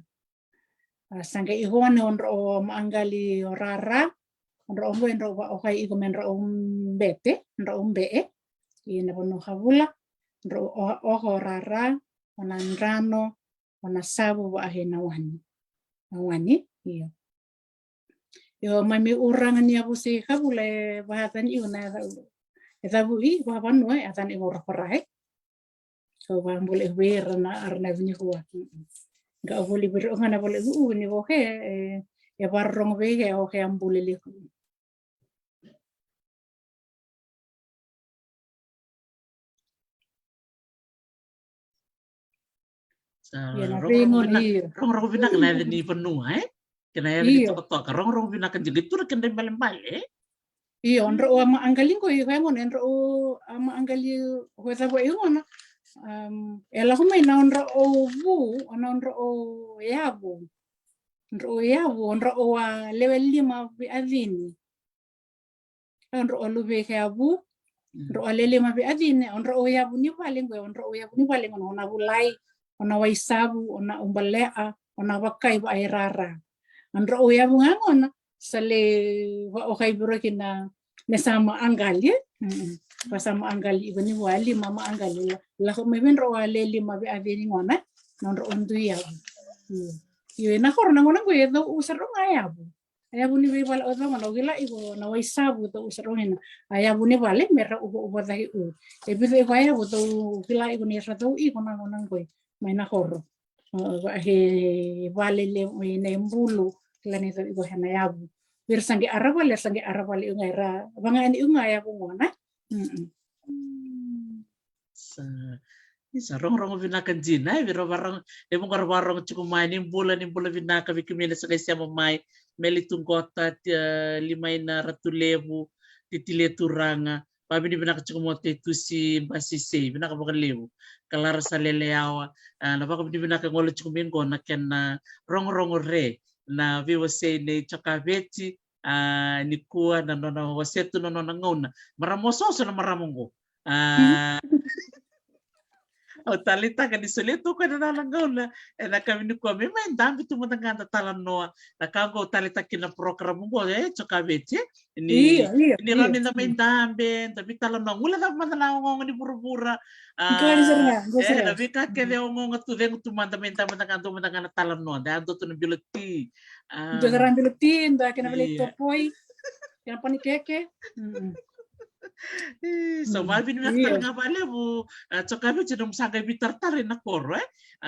sanga igone onro maangali orara onro ungu enro oha igo menro umbete onro umbee ina bono kabula onro oha orara ona ndrano ona sabu ba hena wani iyo yo mami urang ni abu si kabule bahatan iuna etabu I bahaban no atan igora parai so bang boleh wer na arna bini kuat ga boleh ber ngana boleh ni bohe ya barrong be ya oke ambule li rong bina kena ni penua kena ni tok rong bina kan jegit tur kan bale iyo onro ama anggaling ko yung ngon enro ama anggali ko sa bo yung ela ko may na onro yabu onro level 5 bi adini onro lube yabu onro lele ma bi adini onro yabu ni paling ona bulai ona waisabu ona umbalea ona wakai ba irara onro yabu ngangon sale wa okay burokin na sama anggali pasama anggali ibani wali mama anggali la ko meben ro wale lima be aveni ngona non ro ondu ya yo na kor na ngona go yedo usaro ngayabu ayabu ni be wala odo ngona gila igo na waisabu to usaro hena ayabu ni wale mera ubo dahi e be ko ayabu to gila igo ni rato igo na ngona go mai na kor he wale le ne mbulu lani to igo hena yabu bir sange arabal ungaira banga ani ungaya ngona sa rong vinaka jina biro barang demo warong cukup main ni bola vinaka bikimena sa kaysa mamay melitong kota limay na ratulebu titile turanga pabi ni vinaka cukup mote tu si basise vinaka bakal lebu kalara sa leleawa na baka ni vinaka ngolo cukup mingko na ken rong re na viwase ne chakaveti ni kuwa na nona wasetu na nona ngona maramoso na maramongo o talita ka di solito ka na ngona na kami ni kuwa may dambi tumatanganda talan noa na kago talita kina program mo chakaveti ni rani na may dambi tapi talan noa wala na madala ngong ni pura-pura na bika kele ngong tudeng tumanda talan noa dando to na biloti Jogaran bilutin, da kena beli topoi, kena pani keke. So malbin nakal nga pala mo tsaka jadong sagay bitartar na koro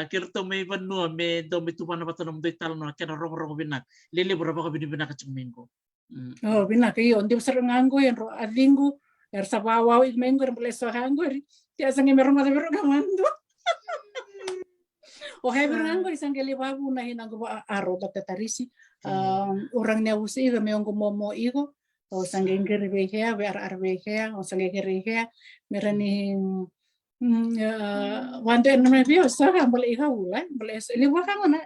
kirto may banua may do may tumana patanong doy talon kena rong binak lili berapa ka binibinak at minggo oh binak iyo hindi besar nganggo yan ro adinggo yar sa bawaw igmenggo rin pala sa hanggo tiya sangi meron matabero kamando o heber nganggo isang kalibabu na hinanggo ba aro tatarisi orang niya usi iga mayong gumomo igo o sanggeng geribehea ber arbehea o sanggeng geribehea meraning Wante namanya biasa kan boleh ikawula, boleh liwa kan mana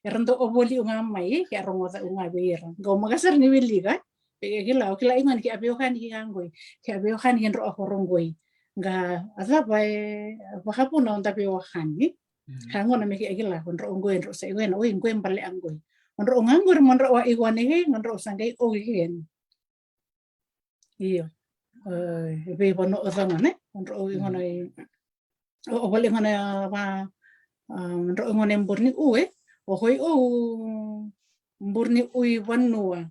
rento oboli ungamai kayak rongota ungabeir. Gau magasar ni wili kan? Kila ingan ki abiokan ki anggoy. Ki abiokan ki ro horonggoy. Ga ada bai bakapun na tapi wakan ni. Hangon na meki agila ro onggoy ro sa iwen oy ngoy pale anggoy. Ro nganggur man ro wa iwan ni ngon ro sangay oyen. Iyo. Be bono osangan ro ingon ay o balik ngana ro ingon emborni uwe. Ohoy mburni ui wanua.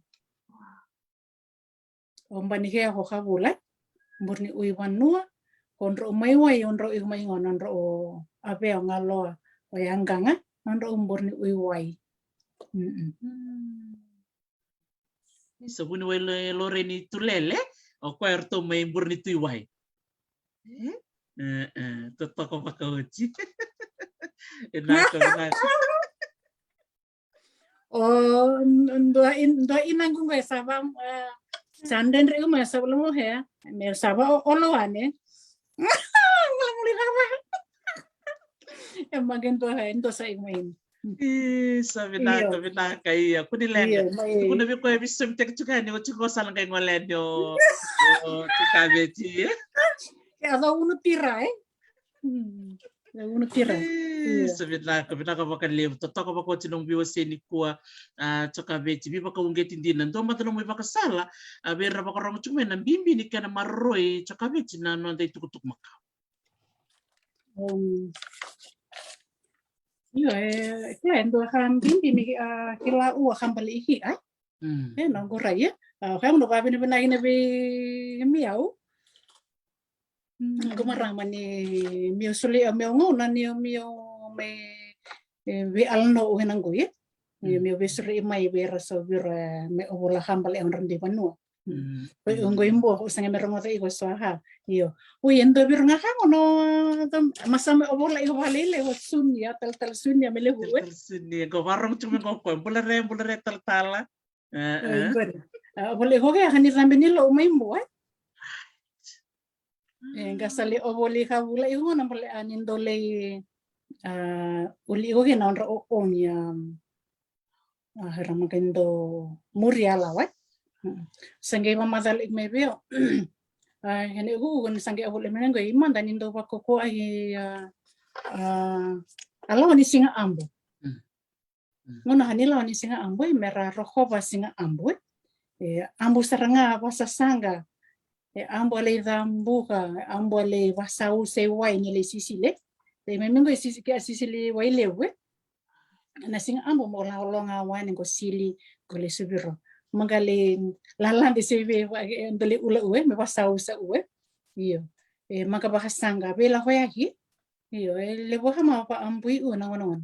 Ombani kaya ko kabula. Mburni ui wanua. Konro maiwai onro igmaingon onro abe ngalo oyanganga onro mburni ui wai. So buni wai loreni tulele o kwerto mai mburni tuiwai. Totoko pakauci. Enaka. Dua inang kung kaya sabang sanden rin mo sa ulo mo he mer saba oloane ngulanguli nama yang magento he ento sa imain Sabi na kaya kuni lenda kuna bi ko bisum tek chukani ko chuko salang kay ngolen yo chikabeji kaya daw uno tira uno tira sabi na ka baka liw to ka baka tinong biwa seni kuwa chikabeji bi baka ungeti dinan to matanong mo baka sala abera baka rong chumen na bimbi ni kana marroy chikabeji na no dai tukutuk makaw. Kaya ndo kan bimbi mi kila uwa kan bali iki ay no goraya kaya mo ba binibinay na bi miyaw gumarang man ni miyaw suli miyaw ngona ni miyaw may bi alno uhinang goye miyaw bi suli may bi raso bi may obola kan bali ang randi panu unggoy mo usang merong ito iko swaha iyo endo bir nga kan no masama obola iko halile wat sunya tal sunya mele huwe sunya ko warong cuma ko bulare tal boleh kok ya kan rambe nilo umay mo gasali oboli ka bula iko na boleh anin dole uli ko na ro onya ramagendo muriala wat sangay mamadalik may bio hene ugun sangay abol menengo iman dan indo bakoko ay alaw ni singa ambo ngono hanila ni singa ambo mera roho ba singa ambo ambo saranga wasasanga ambo le dambuka ambo le wasau se wai ni le sisile de menengo sisile wai lewe na singa ambo mo la longa wani ko sili ko le subiro magaling lalan di sebe ndole ula uwe me pasau sa uwe iyo maka bahasanga bela hoyaki iyo le boha ma pa ambui una ngonon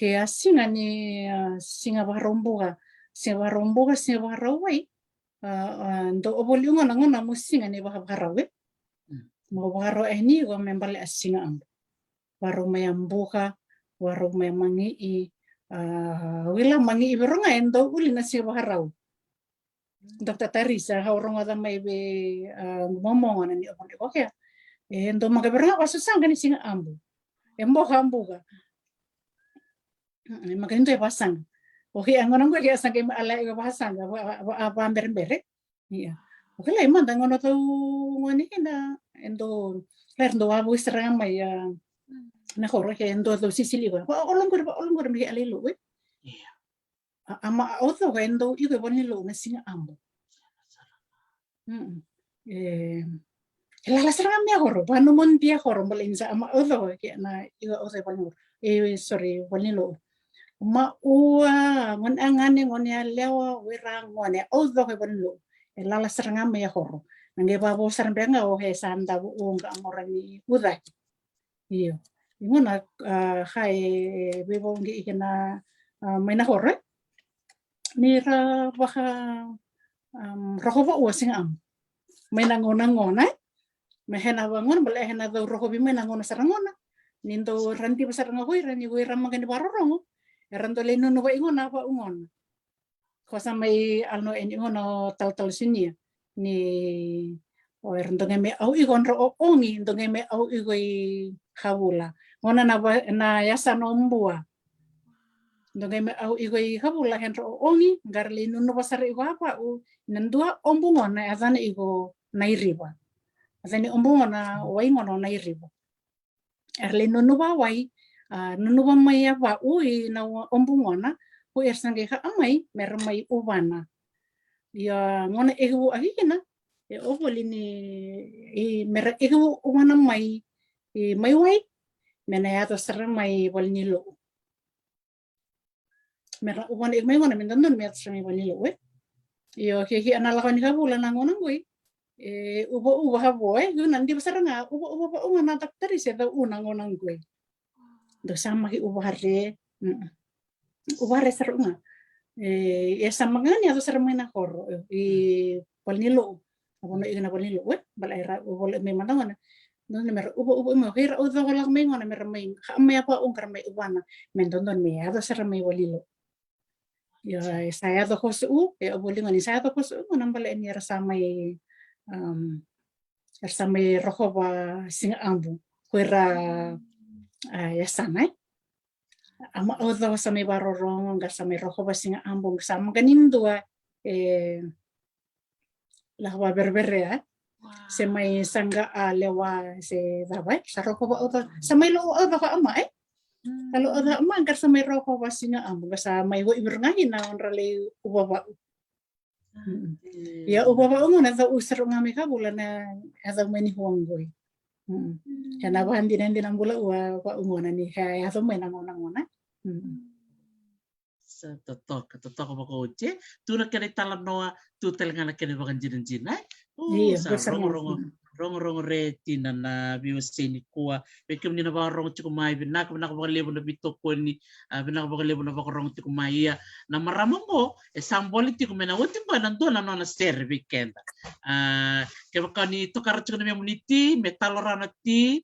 he asinga ni singa barombuga singa barawai ndo oboli ngona ngona musinga ni barawe mo baro ni go membale asinga am baro mayambuka baro mayangi wila mangi iberonga endo uli na singa baraw Dr. Teresa haurong ada may be ngomong ni opon ko kaya endo magabera pasusang ni singa ambu embo hambuga magando pasang oke angono ko kaya sang ala ko pasang apa ambere iya oke la imanda ngono to ngoni na endo lerndo abu serang may na horo kaya endo to sisili ko olong ko mi alilo iya ama auto endo iko bonilo na singa ambu la serang mi horo pano mon dia horo balinsa ama auto kaya na iko auto bonilo sorry bonilo ma ua ngon angane ngon ya lewa wirang ngon ya auto ko bonilo la serang mi horo nange babo serang benga o he sanda bu nga amorani udah iyo ngona hai bebo ngi ikena maina horo nira baka roho ba uasing am may nangona may henawangon bala hena daw roho bi may nangona sarangona nindo ranti ba saranga hoy rani hoy ramagani barorong rando leno no ba ingona ba ungon kosa may alno en ingono tal sinya ni O ndonge me au igon ro ongi ndonge me au igoi hawula. Ngona na yasa nombua. Ndonge me au igoi hawula hen ro ongi ngarli nunu pasar igo apa u nandua ombungona azana igo nairiba. Azani ombungona waingona nairiba. Erle nunu ba wai nunu ba mai apa u na ombungona u ersange ka amai mermai ubana. Ya ngona ego ahina e ovolini e mera ego ubana mai mai wai mena ya to serem mai bolni lo. Mera ubana ego mai ngona mendon me serem bolni lo we. Yo ke anala ko ni ka bulan ngona ngoi. Ubo ha boy gu nandi besaranga ubo ngona daktari se da una ngona ngoi. Do sama ki ubo hare. Ubo hare serunga. Ya sama ngani atau serem na kor bolni lo. Abono igna bolni lo we bal era ubo me mandangona. No mer ubo me hira udo ko lang me ngona mer me ha me apa ungkar me ubana mendon me atau serem me bolni lo. Ya saya to ko su e oboli ngani saya to ko su ngona bal ni rasamai rasamai rohova singa ambu kuira ya sanai ama odo samai barorong ga samai rohova singa ambu sama ganin dua lahwa berbere ya semai sangga lewa se dabai sa rohova odo samai lo odo ka ama kalau odo ama gar samai rohova singa ambu ga samai go iberngahin na onrale ubaba ya ubaba umuna za usar ngami ka bulana ada meni huangoi kana bandi nandi nambula wa ungona ni kaya so mena ngona totok ko uce tu na kene talan noa tu telengana kene bakan jina iya sa besar rongo re tina na biwaseni kuwa bekem ni na ba rongo tiku mai binak ko lebo na bitoko ni binak ko lebo na ba rongo tiku mai ya na maramongo samboli tiku mena wotin ba nan dona na ser weekend ke bakani to karachu na muniti metalorana ti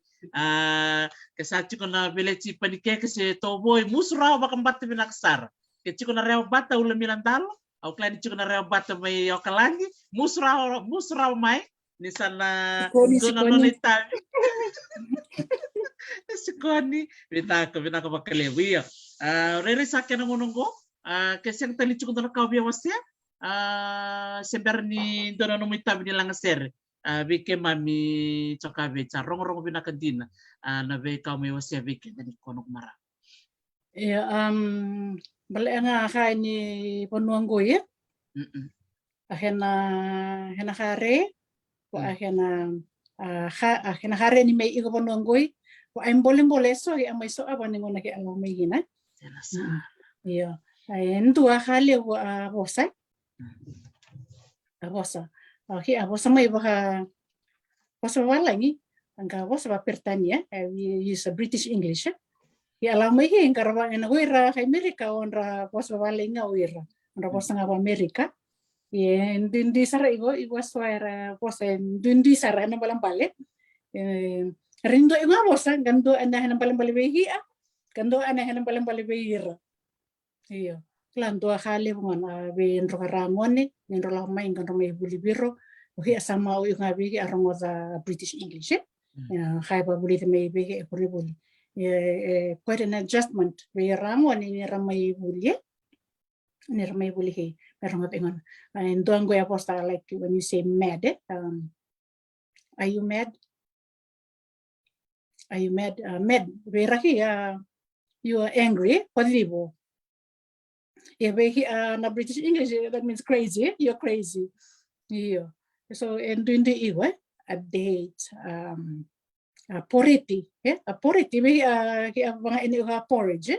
ke sachi ko na village panike ke se toboy musra ba kambate binaksar ke chiko na rewa bata ula milandalo au klani chiko na rewa bata mai okalangi musra mai ni sana dona nona itabi sikoni binako bakalewi rere sakena ngonongo ke seng tali chiko na kau bia wasia sember ni dona nona itabi ni langaser bike mami chokabe rong binakadina na be kau me wasia bike ni konok mara ya bale nga ka ni ponuanggo ya hena hare ko hena hare ni mai igo ponuanggoi ko ay boleh so ya mai so aba ni ngona ke alo mai gina iya ay ntua hale ko bosa ki abosa mai baka bosa wala ni angka bosa ba pertania we use a British English ya alo mai hin karwa ena wira ka Amerika onra bosa wala nga wira onra bosa nga Amerika ya dundi sara igo suara bosa dundi sara na balang balik rindo igo bosa gando ana hana balang balik behi gando ana hana balang balik behira iyo klando hale ngona be ndro karangone ndro la mai ngondro mai buli biro ohi sama o ngabi arongo da British English ya khaiba buli te mai be buli quite an adjustment be rangone ni ramai buli he merongo pengon and don't go aposta like when you say mad are you mad mad berahi you are angry padibo na British English that means crazy you're crazy yeah so and doing the iwa a date pority a pority be mga ini porridge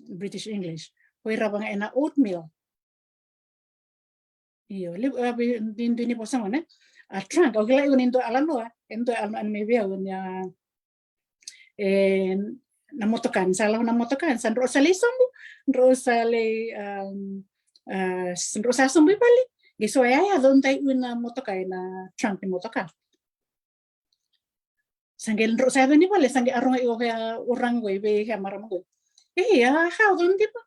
British English Kuira bang ena oatmeal. Iyo, dini posang mana? Trunk, okay lah unin to alam lo, ento alam an maybe unya namotokan, salah namotokan, san rosale sombu, rosale sombu bali. Giso ya don tai una motokai na trunk ni motokan. Sanggel rosale ni bali, sanggel arong iyo kaya orang gue be kaya maram gue. Ya, how don tipo?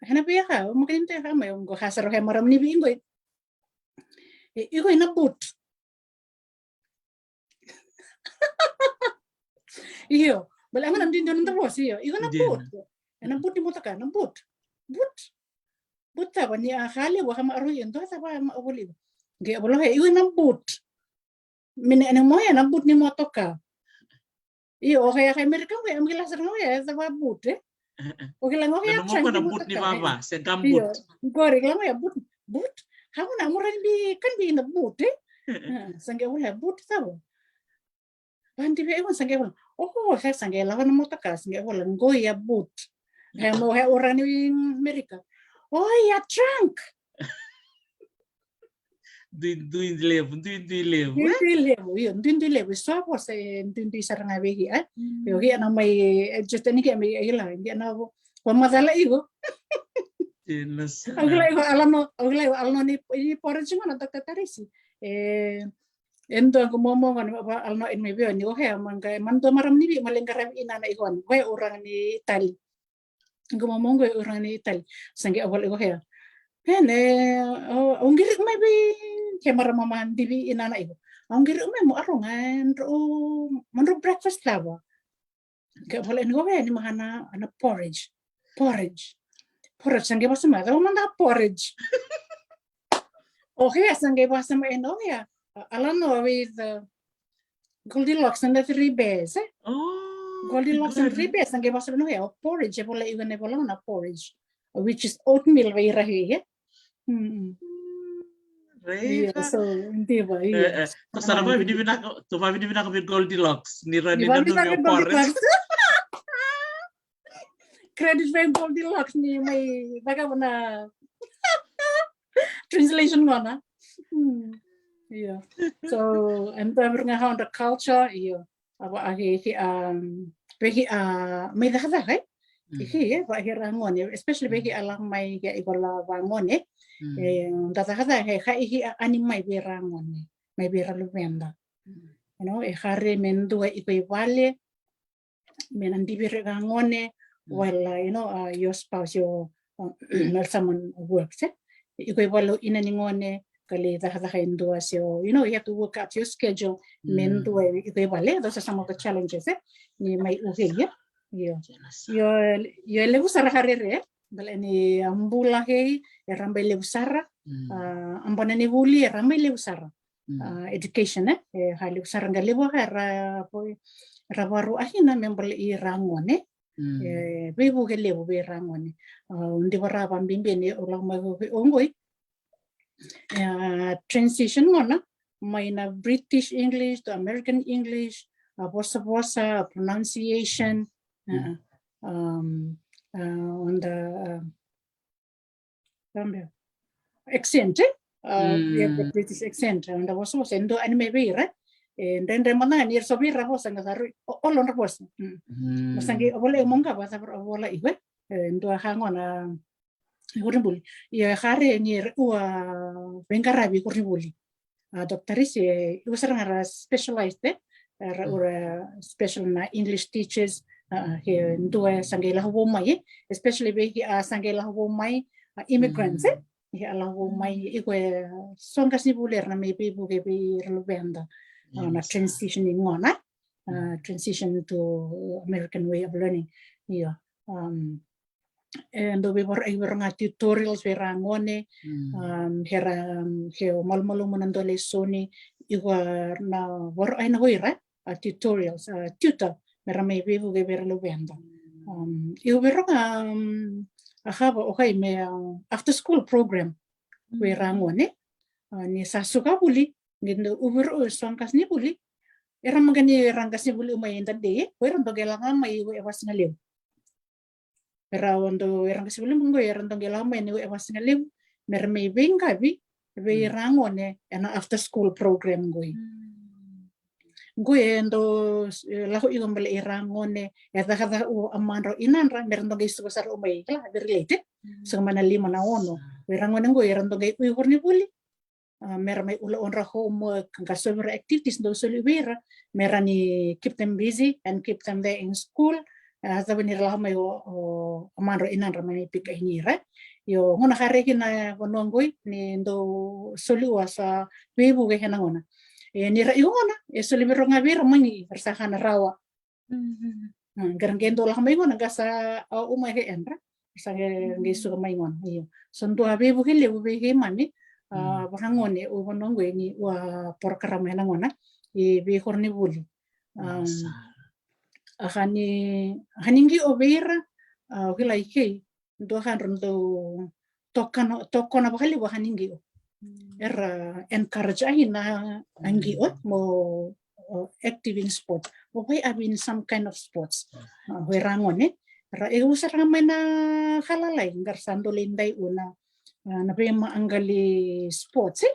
Hana biya ka, mungkin tayo ka may go hasaro kay maram ni bingoy. Igo ina boot. Iyo, bala ang nandun doon ng boss iyo. Iyo na Diyan. boot. Nambut ni mo taka, nambut. Boot. Boot ta ba ni akali wa kama aruy ndo ta ba mauli. Ge bolo he iyo nambut. Mini anang mo ya nambut ni mo toka. Iyo kaya kay Amerika mo am gilas no ya ta ba boot eh. O lang o Ano kaya mo ko na boot ni Baba? Sa Iyo, gambut. gore lang ya boot. Boot. Kamu na mo rin bi kan bi na boot eh. Sangge wala boot ta ba. Hindi ba ewan sangge wala. Oh, saya sangge lawan mo taka sangge wala ngoya boot. Kaya mo kaya orang ni Amerika. Oh ya trunk. Duin levo. Dindilevo, yun, dindilevo. So ako sa dindi sarang abehi ah. Yo hiya na may just ni kaya may ila, hindi na ako pamadala igo. Jelas. Alam no ni porridge mo na tatatarisi. Endo ang kumomo kan alno in may biyo ni ko kaya man kay man to maram ni malengkaram ina na ikon. Kaya orang ni Itali. Kumomo ko orang ni Itali. Sangge awal ko kaya. Ang girik may bi kaya maramaman dibi ina na iko. Ang girik may mo arongan ro breakfast lava. Kaya wala ni ko kaya ni mahana ana porridge. Porridge sangge basa ma, man na porridge. Okay, sangge basa ma eno ya. Alam no with Goldilocks and the Three Bears. Oh. Goldilocks and Three Bears sangge basa no ya porridge wala iwan ne wala na porridge. Which is oatmeal ba irahi ya. Iya, Reva. so hindi ba iya. Tapos ano ba, hindi binaka with Goldilocks. Nira Di ni ba Nando bisa yung porridge. Credit for yung Goldilocks ni may baga mo na translation mo na. Iya. So, and nga on the culture, iya. Aba ahi may dahada kay. Iki ba hirangon, especially bagi alang may ya ibola bangon dahada kay ani may birangon may biralumenda. You know, hari mendo ipay menandi birangone while your spouse your someone works walo inaningone kali dahada kay ndo asyo you have to work out your schedule mendo ipay those are some of the challenges ni may uhiya yo lebu sara harere bala ni ambula he rambay lebu sara ambana ni huli rambay lebu sara education hali sara ngalebu hara rabaru ahina membal irangone bebu gelebu berangone undi wara bambimbe ni ulang mago ongoi transition ngona maina British English to American English bosa pronunciation on the accent the British accent and was endo anime bira and then remana ni sobira bosa ngasaru olon bosa masangi wala monga basa wala iwe endo hangona kuribuli ya khare ni wa bengarabi kuribuli doctoris usaranga specialized or special na English teachers here ndua sangela ho mai especially be sangela ho mai immigrants ala ho mai iko songas ni buler na may people ke be relevant na transitioning ngona transition to American way of learning and we were nga tutorials verangone hera he malmalu manandole soni igwa na war ay na hoira tutorials tutor mera may bibu ge bera lubenda iu bera ahaba okay me after school program verangone ni sasuka buli ngindo ubero songkas ni buli era magani rangkas ni buli umay ndade wera dogelangan may ewas ngaliw era ondo rangkas buli mungo era dogelangan may ni ewas ngaliw mer may bengabi verangone ana after school program gue endo lahu igom bale irangone kada amandro inanra merendo gay besar umay kala related so manali manaono irangone gue erendo gay uyurni buli mer may ula onra homework kasobra activities do solibera merani keep them busy and keep them there in school sabi nila may amandro inanra may pika hinira yo ngona kare kina konongoy ni ndo soliwa sa webu ge henangona nira iona sulimiro ngabir mangi rasakan rawa garangendo lah maingon gasa umay he enra sange ngisu maingon iyo sonto abe buke le ube he mani bahangone ubonongo ni wa por karamena ngona be horni buli haningi obera hila ike do hanrondo tokona bakali wa haningi era encourage ahina angi mo active in sport okay abin some kind of sports werangone ra usar na halalai ngar sando lindai una na bema angali sports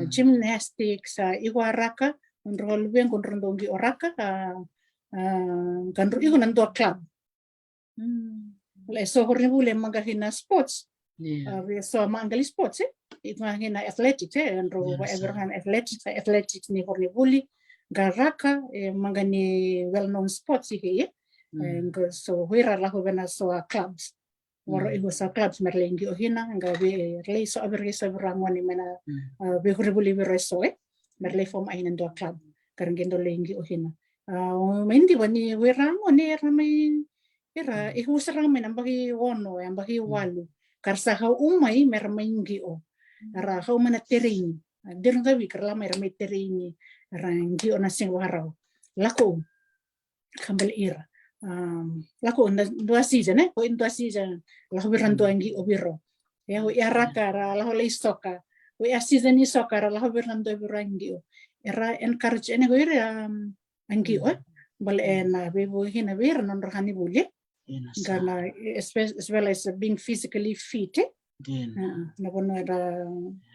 gymnastics iwaraka nrol ben konrondongi oraka kanru iku nanto club le so horni bule magahina sports so mangali sports igahina athletics nro whatever han athletics ni horni buli garaka mangani well known sports ihe so huira la hobena so clubs waro igu so clubs merlengi ohina ngabe rele so berangwani mena be horni buli bereso merle form ainan do club karangendo lengi ohina mendi wani werangwani ramai era ihu serang menambagi wono ambagi walu karsa hau umai mermaingi ara hau mana tering derung tabi kerla mermai teringi rangi ona sing warau lako kambal ira lako dua season ko in dua season lahu berantu angi obiro ya ho iaraka lahu leistoka ho season ni sokara lahu berantu berangi era encourage ene go ira angi bal ena bebo hina bir non rohani bulye karena as well as being physically fit na bono era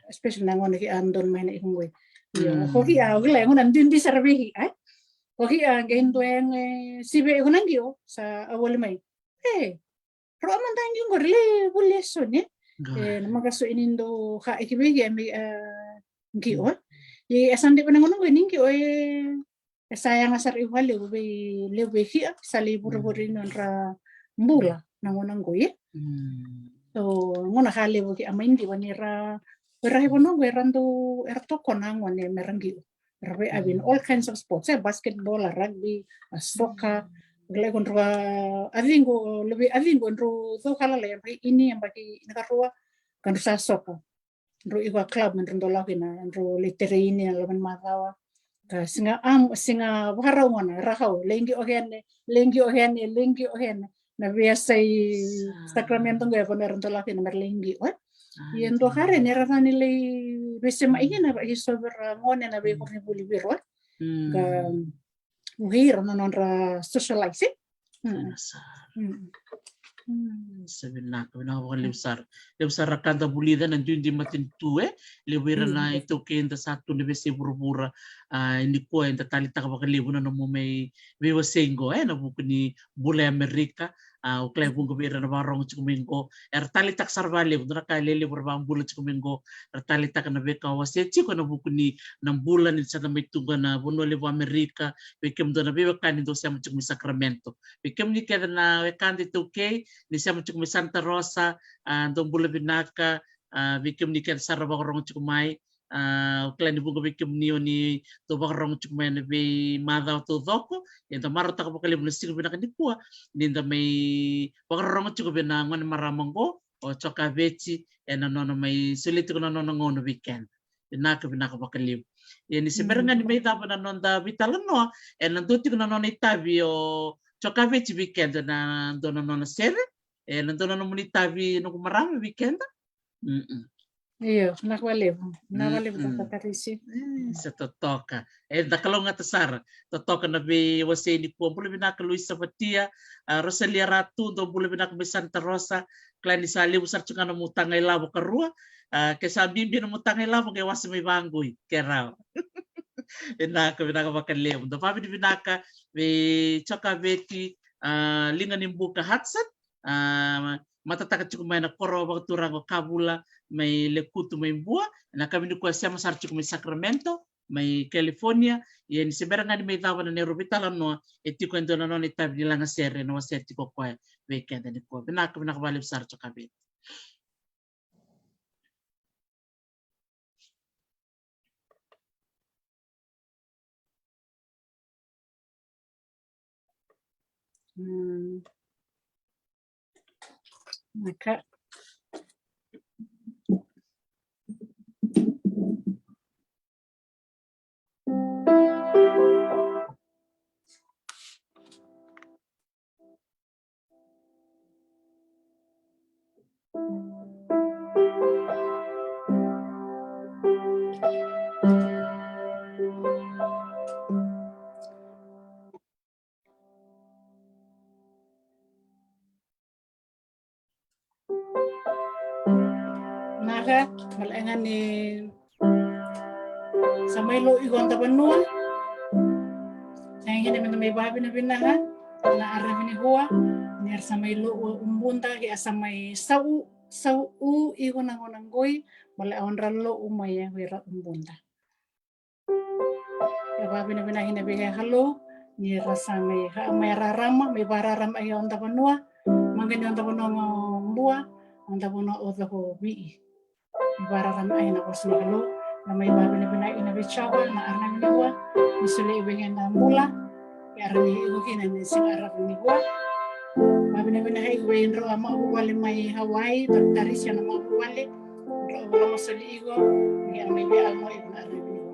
especially nangon ki andon main ihungwe hoki gila ngunan din di servehi hoki gendo yang sibe ngunan dio sa awal mai ro aman tangi ngorle bulle sonne magaso inindo ha ikibe mi ngio ye asande penangon ngini ngio sayang asar ihwale lebe hi sali buru-buru nonra mbula nangonang goye so ngona hale boki amaindi wanira berahibono werando ertoko nangone merangi rabe abin all kinds of sports basketball rugby soccer gele kontra avingo ndro so kala le ini yang bagi negarua kan sa soccer ndro iwa club ndro lagina ndro litere ini laban matawa singa warawona rahau lengi ohene na biasa Sacramento nggak pernah rentola ke nomor lengi yen do hare ne rani le besema ihena ba hiso ngone na be kurni buli biro ga muhir non socialize Sebenarnya kenapa lebsar rakanta bulida nan jundi matin tue lebira na itu kenta satu nebe se burubura ini ko enta tali taka bakal lebu na mo may bewa sengo na bukni bule Amerika o klay bungo bira na barong chukumingo tali tak sarvale budra ka lele burbang bula chukumingo tali tak na beka wase chiko na bukni ng bulan ni sa may tuga na buno lebu Amerika bekem do na bewa kanin do sa chukumi Sacramento bekem ni kada na wekanti tuke ni siya cukup Santa Rosa dong bula binaka bikim ni ken saraba rong cukumai uklan ni bunga bikim ni to ba rong cukumai na be mada to doko enta maro ta ko kali bula sing binaka ni kuwa ninda may ba rong cukup na ngon maramango o choka vechi ena nono may sulit ko na nono ngono weekend binaka ba kali yani sebenarnya ni may tapa na nonda bitalano ena duti ko na nono itabi o choka vechi weekend na dono nono sere nanto na naman itabi no kumarami weekend. Iyo, nakwalib ta tarisi. Sa totoka. Nakalaw nga tasar. Totoka na bi wase ni po. Bula binaka Luis Sabatia, Rosalia Ratu, do bula binaka bi Santa Rosa, klani sali usar tsuka na mutangay labo karua. Kaya sabi bi na mutangay labo kaya wasa may banggoy. Kaya raw. Binaka makanlim. Do pabi di binaka bi Choka Veti, lingan imbuka hatsat. Matatakat cukup main koro waktu rango kabula may lekutu may bua na kami ni ko siya masar cukup may Sacramento may California yan sebenarnya di may tawa na Nairobi talano eti ko endo na non itabi nila nga sere no waseti ko kwa weekend ni ko binakabalib sar cukup Maka malengan ni sa may lo igon tabanua sayang hindi may babi na binaha na arabi ni huwa niya sa may lo umbunta kaya sa may sau igon ang unanggoy malaon ralo umaya wira umbunta ya babi na binahin na bigay halo niya sa may rarama may bararam ayon tabanua manggan yon tabanua mbua ang tabanua o ko bii bararam ay na kos halo na may babi na binahin na bichawa na arna niwa misuli ibigay na mula kaya arni ibukin na sila arap niwa babi na binahin iwain ro ama uwali may Hawaii dari siya na mauwali ro wala masuli igo kaya may bial mo ibang arna niwa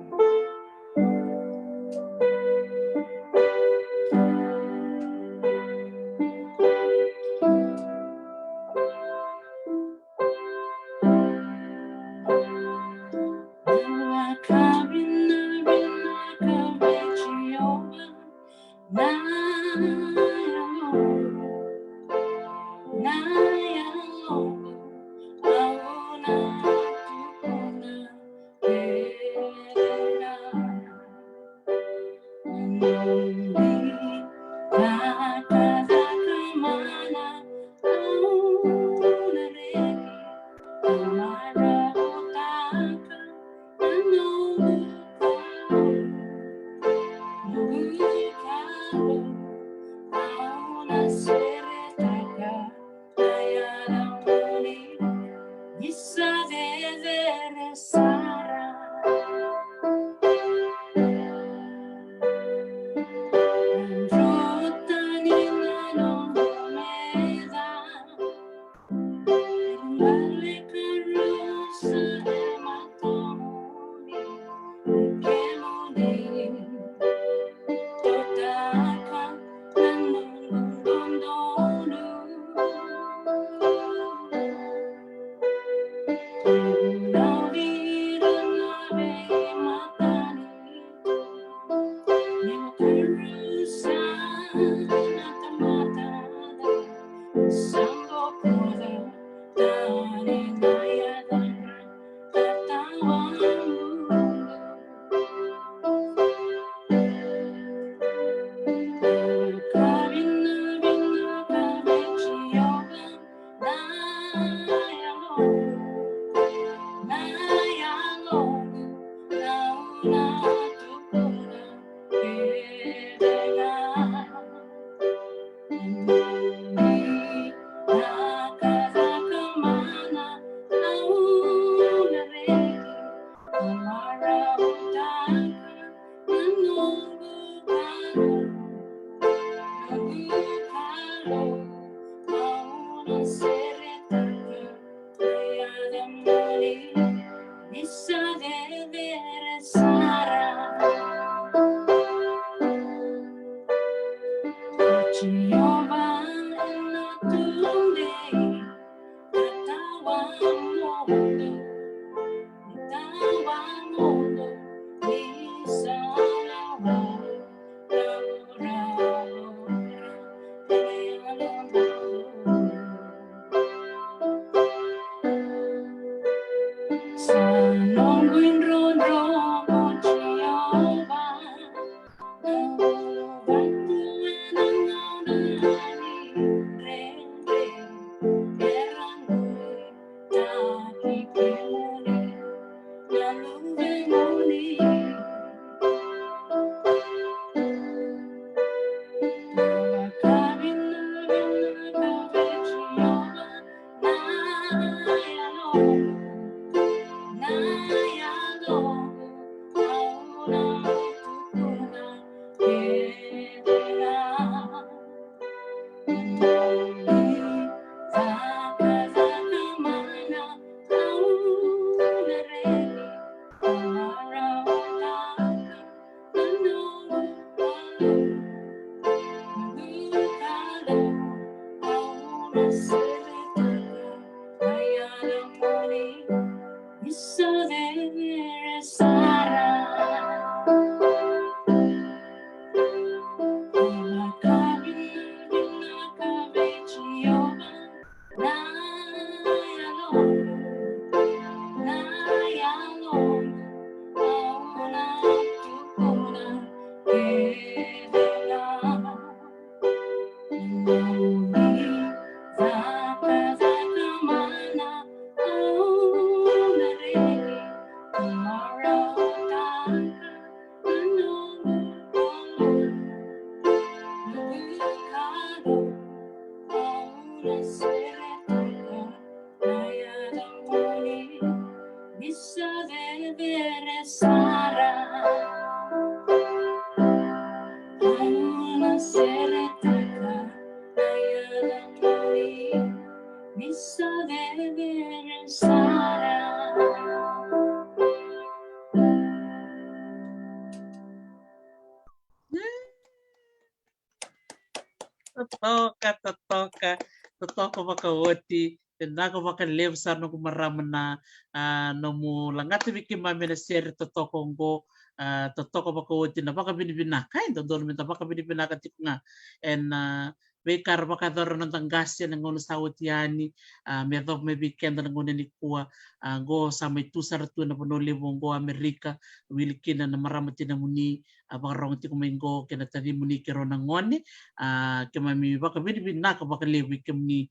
Bisa deve Sara. Bisa vivere Sara. Una sereteca, bisa vivere Sara. Totoka makawoti. Naga makalev sa no kumarama na no mu langati biki mami na seri totoko ngo totoko makawoti na baka binibinaka ito doon minta baka binibinaka tikuna and bekar baka doro ng tanggasya ng ngono sa utiani medok may weekend ng ngono ni kuwa go sa may tusar tu na panuli mo go Amerika wilikina na maramati na muni baka rong ti kumaingo kina tadi muni kero ng ngoni kemami baka binibinaka baka lewi kemni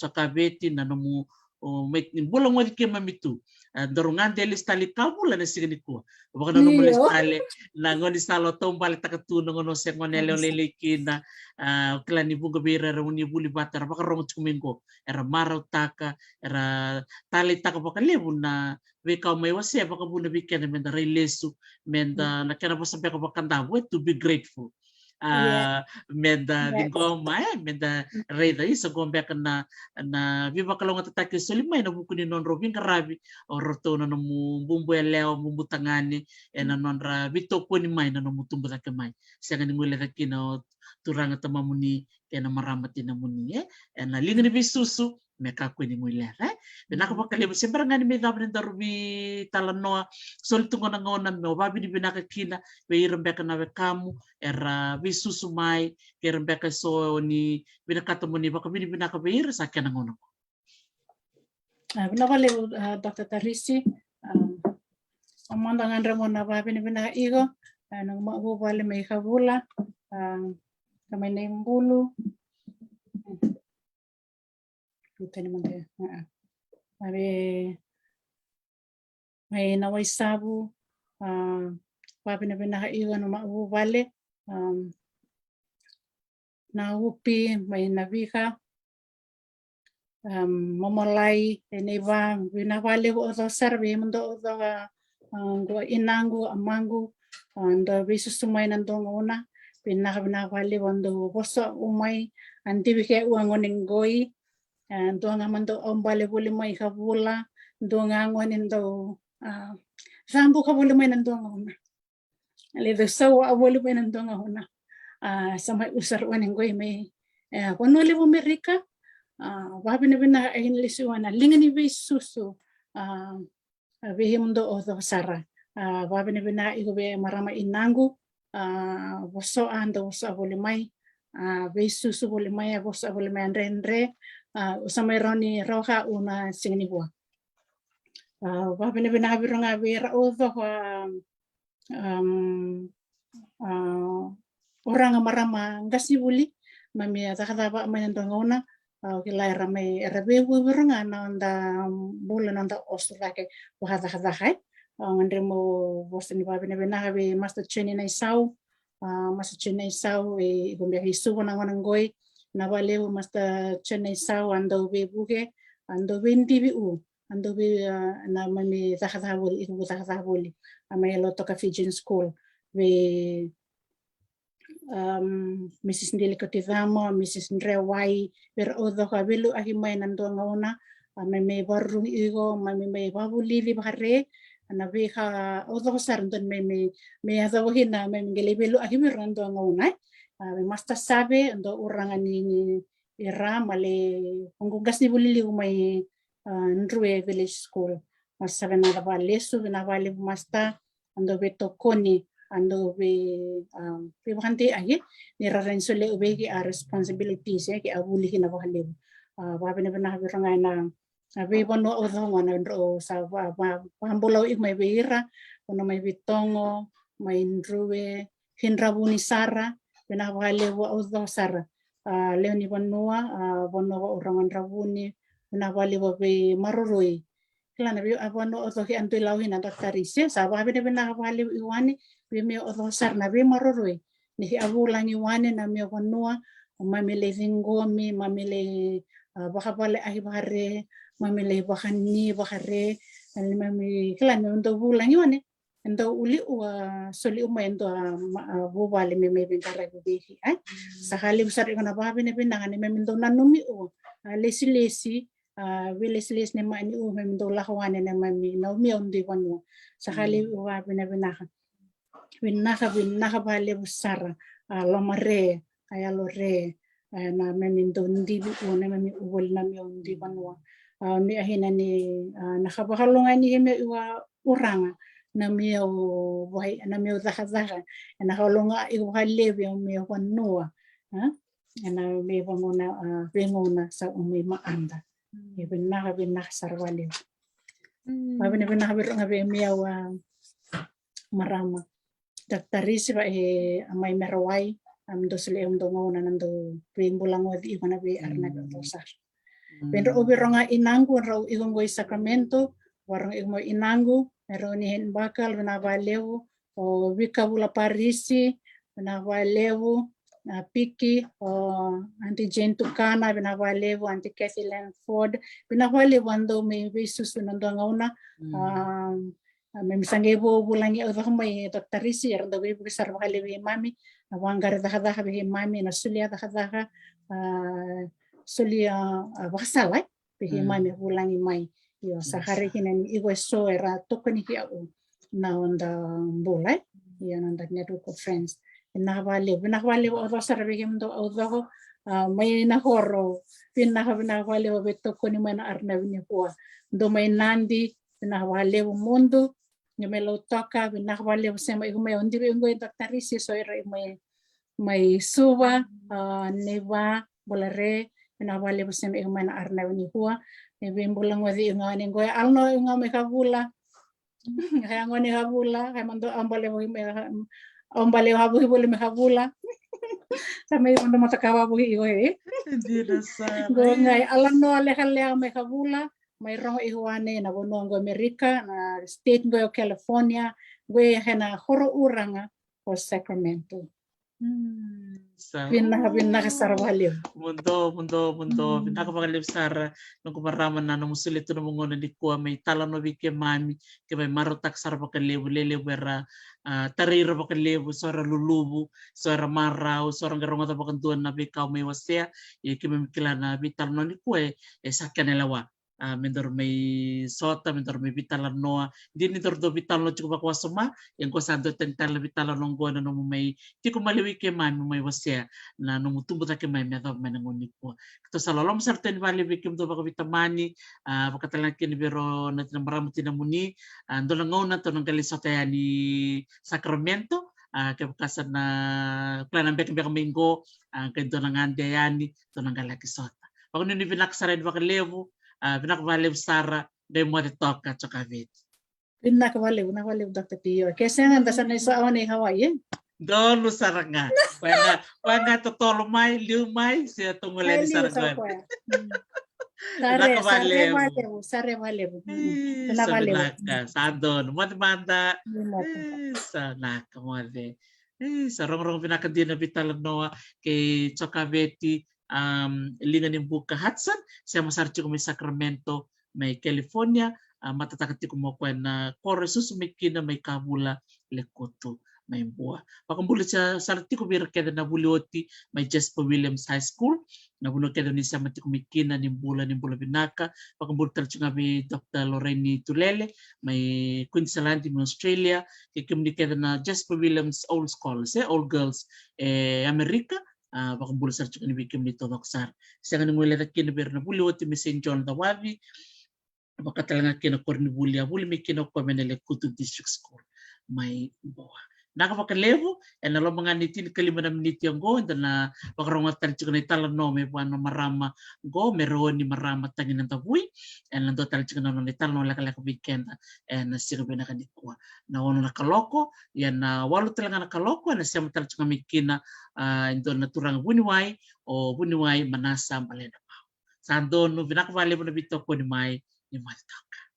Chakabeti na nomu may bulang wadi ke mamitu dorungan delis tali kabula na sigani ko baka na nomu tali na ngoni salo tombal takatu ngono se ngonele lele kina klani bunga bera rawni buli batar baka rong tumingo era marau taka era tali taka baka lebu na weka may wase baka buna bikena menda relesu menda na kana sampai ka baka ndawo to be grateful menda bingoma menda reida isa gombe na viva kalonga tataki solimai na buku ni non robin karabi oroto na mu bumbu leo bumbu tangani na non ra vito ko ni mai na no mutumbu ta mai sanga ni ngule takino turanga tamamuni kena maramati na muni na linga ni bisusu meka ko ni ngule benaka bakali sempre ngani me dabne darubi talanoa soltungo na ngona me babi di benaka kina be irembeka na kamu era bisusu mai irembeka so ni benaka tamuni baka bini benaka be ir sakena ngono Benaka le Dr. Tarisi omandangan ramona babi ni benaka igo nang mabu bale me kabula kamay na yung bulu ito naman tayo may naway sabu papi na pinakaiwan ng maubale naupi may nabika mamalay inibang binawali ko oto sarbi mundo oto go inangu amangu ando bisu sumay nandong una pinakabinawali wando boso umay antibike uangoning goy doang aman do ombale buli may kabula doang angonin do sambu kabuli may nandong una alido sawa abuli may nandong una sa may usar uaning goy may kunuli mo Amerika babi na bina hinlisuan na lingan ni susu bihimundo o sara babi na bina igube marama inangu boso ando boso abuli may susu buli may boso abuli may andre usamay roni roha una singniwa babi na bina habiro nga bira odo orang marama ngasi buli mami atakataba may nandongona kilay ramay rabe bubiro nga nanda bulan nanda ostrake wahata ngandre mo bosto ni babi na binahabi master cheni na isaw igumbe hisu na ngonangoy na wale master cheni isaw ando be buge ando bendi bi ando be na mami takathabuli iku takathabuli amay loto ka Fijian school we Mrs. Ndili Kotivamo, Mrs. Ndrewai, pero odo ka bilu ahimay nando ngauna, may barung igo, may babuli bahare, nabi ka odo sar don may adawahin na may ngelibilu ahimay nando ngauna, may masta sabi ando urangan ni ira mali panggugas ni bulili may Ndruwe Village School. masa benava lesu benava le masta ando be tokoni ando be pibanti agi ni rarenso le ubegi a responsibilities ki abuli hina bahale ba benava rangai na be bono o ngana ro sa pambulau ik mai beira ono mai bitongo mai ndruwe hinrabuni sara benava le o sara leoni vanua bono orangan rabuni benava le be maroroi klana bi abono oto ki antu lau hina daktarise sa ba be benava le iwani be me oto sar na be maroroi ni abulangi wane na me vanua mamele zingomi mamele bakapale ahi bahare mamele bahani bahare mami klana ndo bulangi wane ndo uli soli endo bubale me bengara behi ai sakali besar ngana babe ne benangane me ndo nanumi lesi lesi ne mani me ndo lahwane ne mami no mi ondi wanu sakali babe ne benaka bale besar lomare aya lore na me ndo ndi ne mami ubol na mi ondi wanu ni ahina ni nakabahalongani me uranga na meu vai na meu zaha na holonga I halewe meu wanua na me vangona vengona sa umi maanda e bena sarwale ba bena beronga be meu marama daktarisi ba mai merawai am dosle ngona nando pembulang wadi mana be arna be tosar benro oberonga inangu ro igongoi Sacramento warang igmo inangu Eroni hen bakal benavaleu o vikabula parisi benavaleu piki o anti Jane Tukana benavaleu anti Kathy Lanford benavaleu ando me visus nando ngauna me misangevo bulangi o mai doktarisi erdo be besar valeu mami wangar dah be mami na sulia dah sulia basalai be mami bulangi mai yo sahari hinan igo so era tokoni ki au na onda bolai ya nanda network of friends na vale o rosar be himdo au do mai na horo pinna vale o tokoni mana arna bini ko do mai nandi na vale o mundo nyamelo toka na vale o sema igo mai ondi be ngo doktarisi so era mai suwa neva bolare na vale o sema igo mana arna bini ko bimbulang wadi ngani ngoy alno ngame kabula kaya ngani kabula kaya mando ambale habu bole me kabula samay mando matakawa bu iwe go ngai alno ale kale me kabula may ro iwane na bono ngo Amerika na state ngo California we hena horo uranga o Sacramento Pinaka sarwalyo. Mundo. Pinaka pakalip sara nung kumaraman na nung musulit to nung mga nandikwa may talano bike mami ke may marotak sara pakalibu lelewera tarira pakalibu sora lulubu sora marau sora garong ata pakantuan na bikaw may wasya ke may mikila na bitalano ni kwe sakya nelawa. Mentor may sota, mentor may bitalan noa. Hindi mentor do bitalan cukup ako suma. Yang ko santo tentang bitalan nong gua na nung may ti ko maliwi ke may wasya na nung tumbo ta ke may meto may nangunik ko. Ito sa lolom sarten maliwi kim do baka bitamani. Pagkatalan kin biro na tinambaram tinamuni. Ando lang na to nang kalisota ni Sacramento. Kaya kasan na planang beka minggo. Kaya do nang andayani to nang galakisota. Pag nung binaksarin baka levo. Pinakabaliw Sara de mo de toka chokavit. Pinakabaliw Dr. Pio. Kasi nanda sa naisawa ni Hawaii. Doon Sara nga. Wanga totolo mai, liu mai, siya tungulay ni Sara gwan. Sare valew. Pinaka, sandon. Manda. Sa naka mo de. Sa rong pinakadina bitalan noa kay chokaveti. Lingan yung buka Hudson, siya masarci ko may Sacramento, may California, matatakati ko mo na Coresus, may kina may Kabula, Lekoto, may buwa. Pakambulit siya, sarati ko bira keda na bulioti, may Jasper Williams High School, nabuno keda ni siya mati ko may kina, nimbula binaka, pakambulit talaga nga may Dr. Lorraine Tulele, may Queensland in Australia, kikimni keda na Jasper Williams Old Schools, Old Girls, Amerika, pakambula sa ni bikim nito doksar. Siya nga nung wala kin ber na bulo ti St. John Tawabi. Bakatelanga kina korni bulia buli mi kina ko menele kutu district school mai boa naka bakalevo en lo mga nitin kalima na miniti ang go and na bakaronga tal chika na itala no me pano marama go meroni marama tangin ng tabui en nando tal chika na no itala no laka weekend en siga bena kanikwa na ono na kaloko yan na walu talaga na kaloko na siya tal chika mikina indo na turang buniwai o buniwai manasa malena pao sando no binakabali mo na bito ko ni mai ni maltaka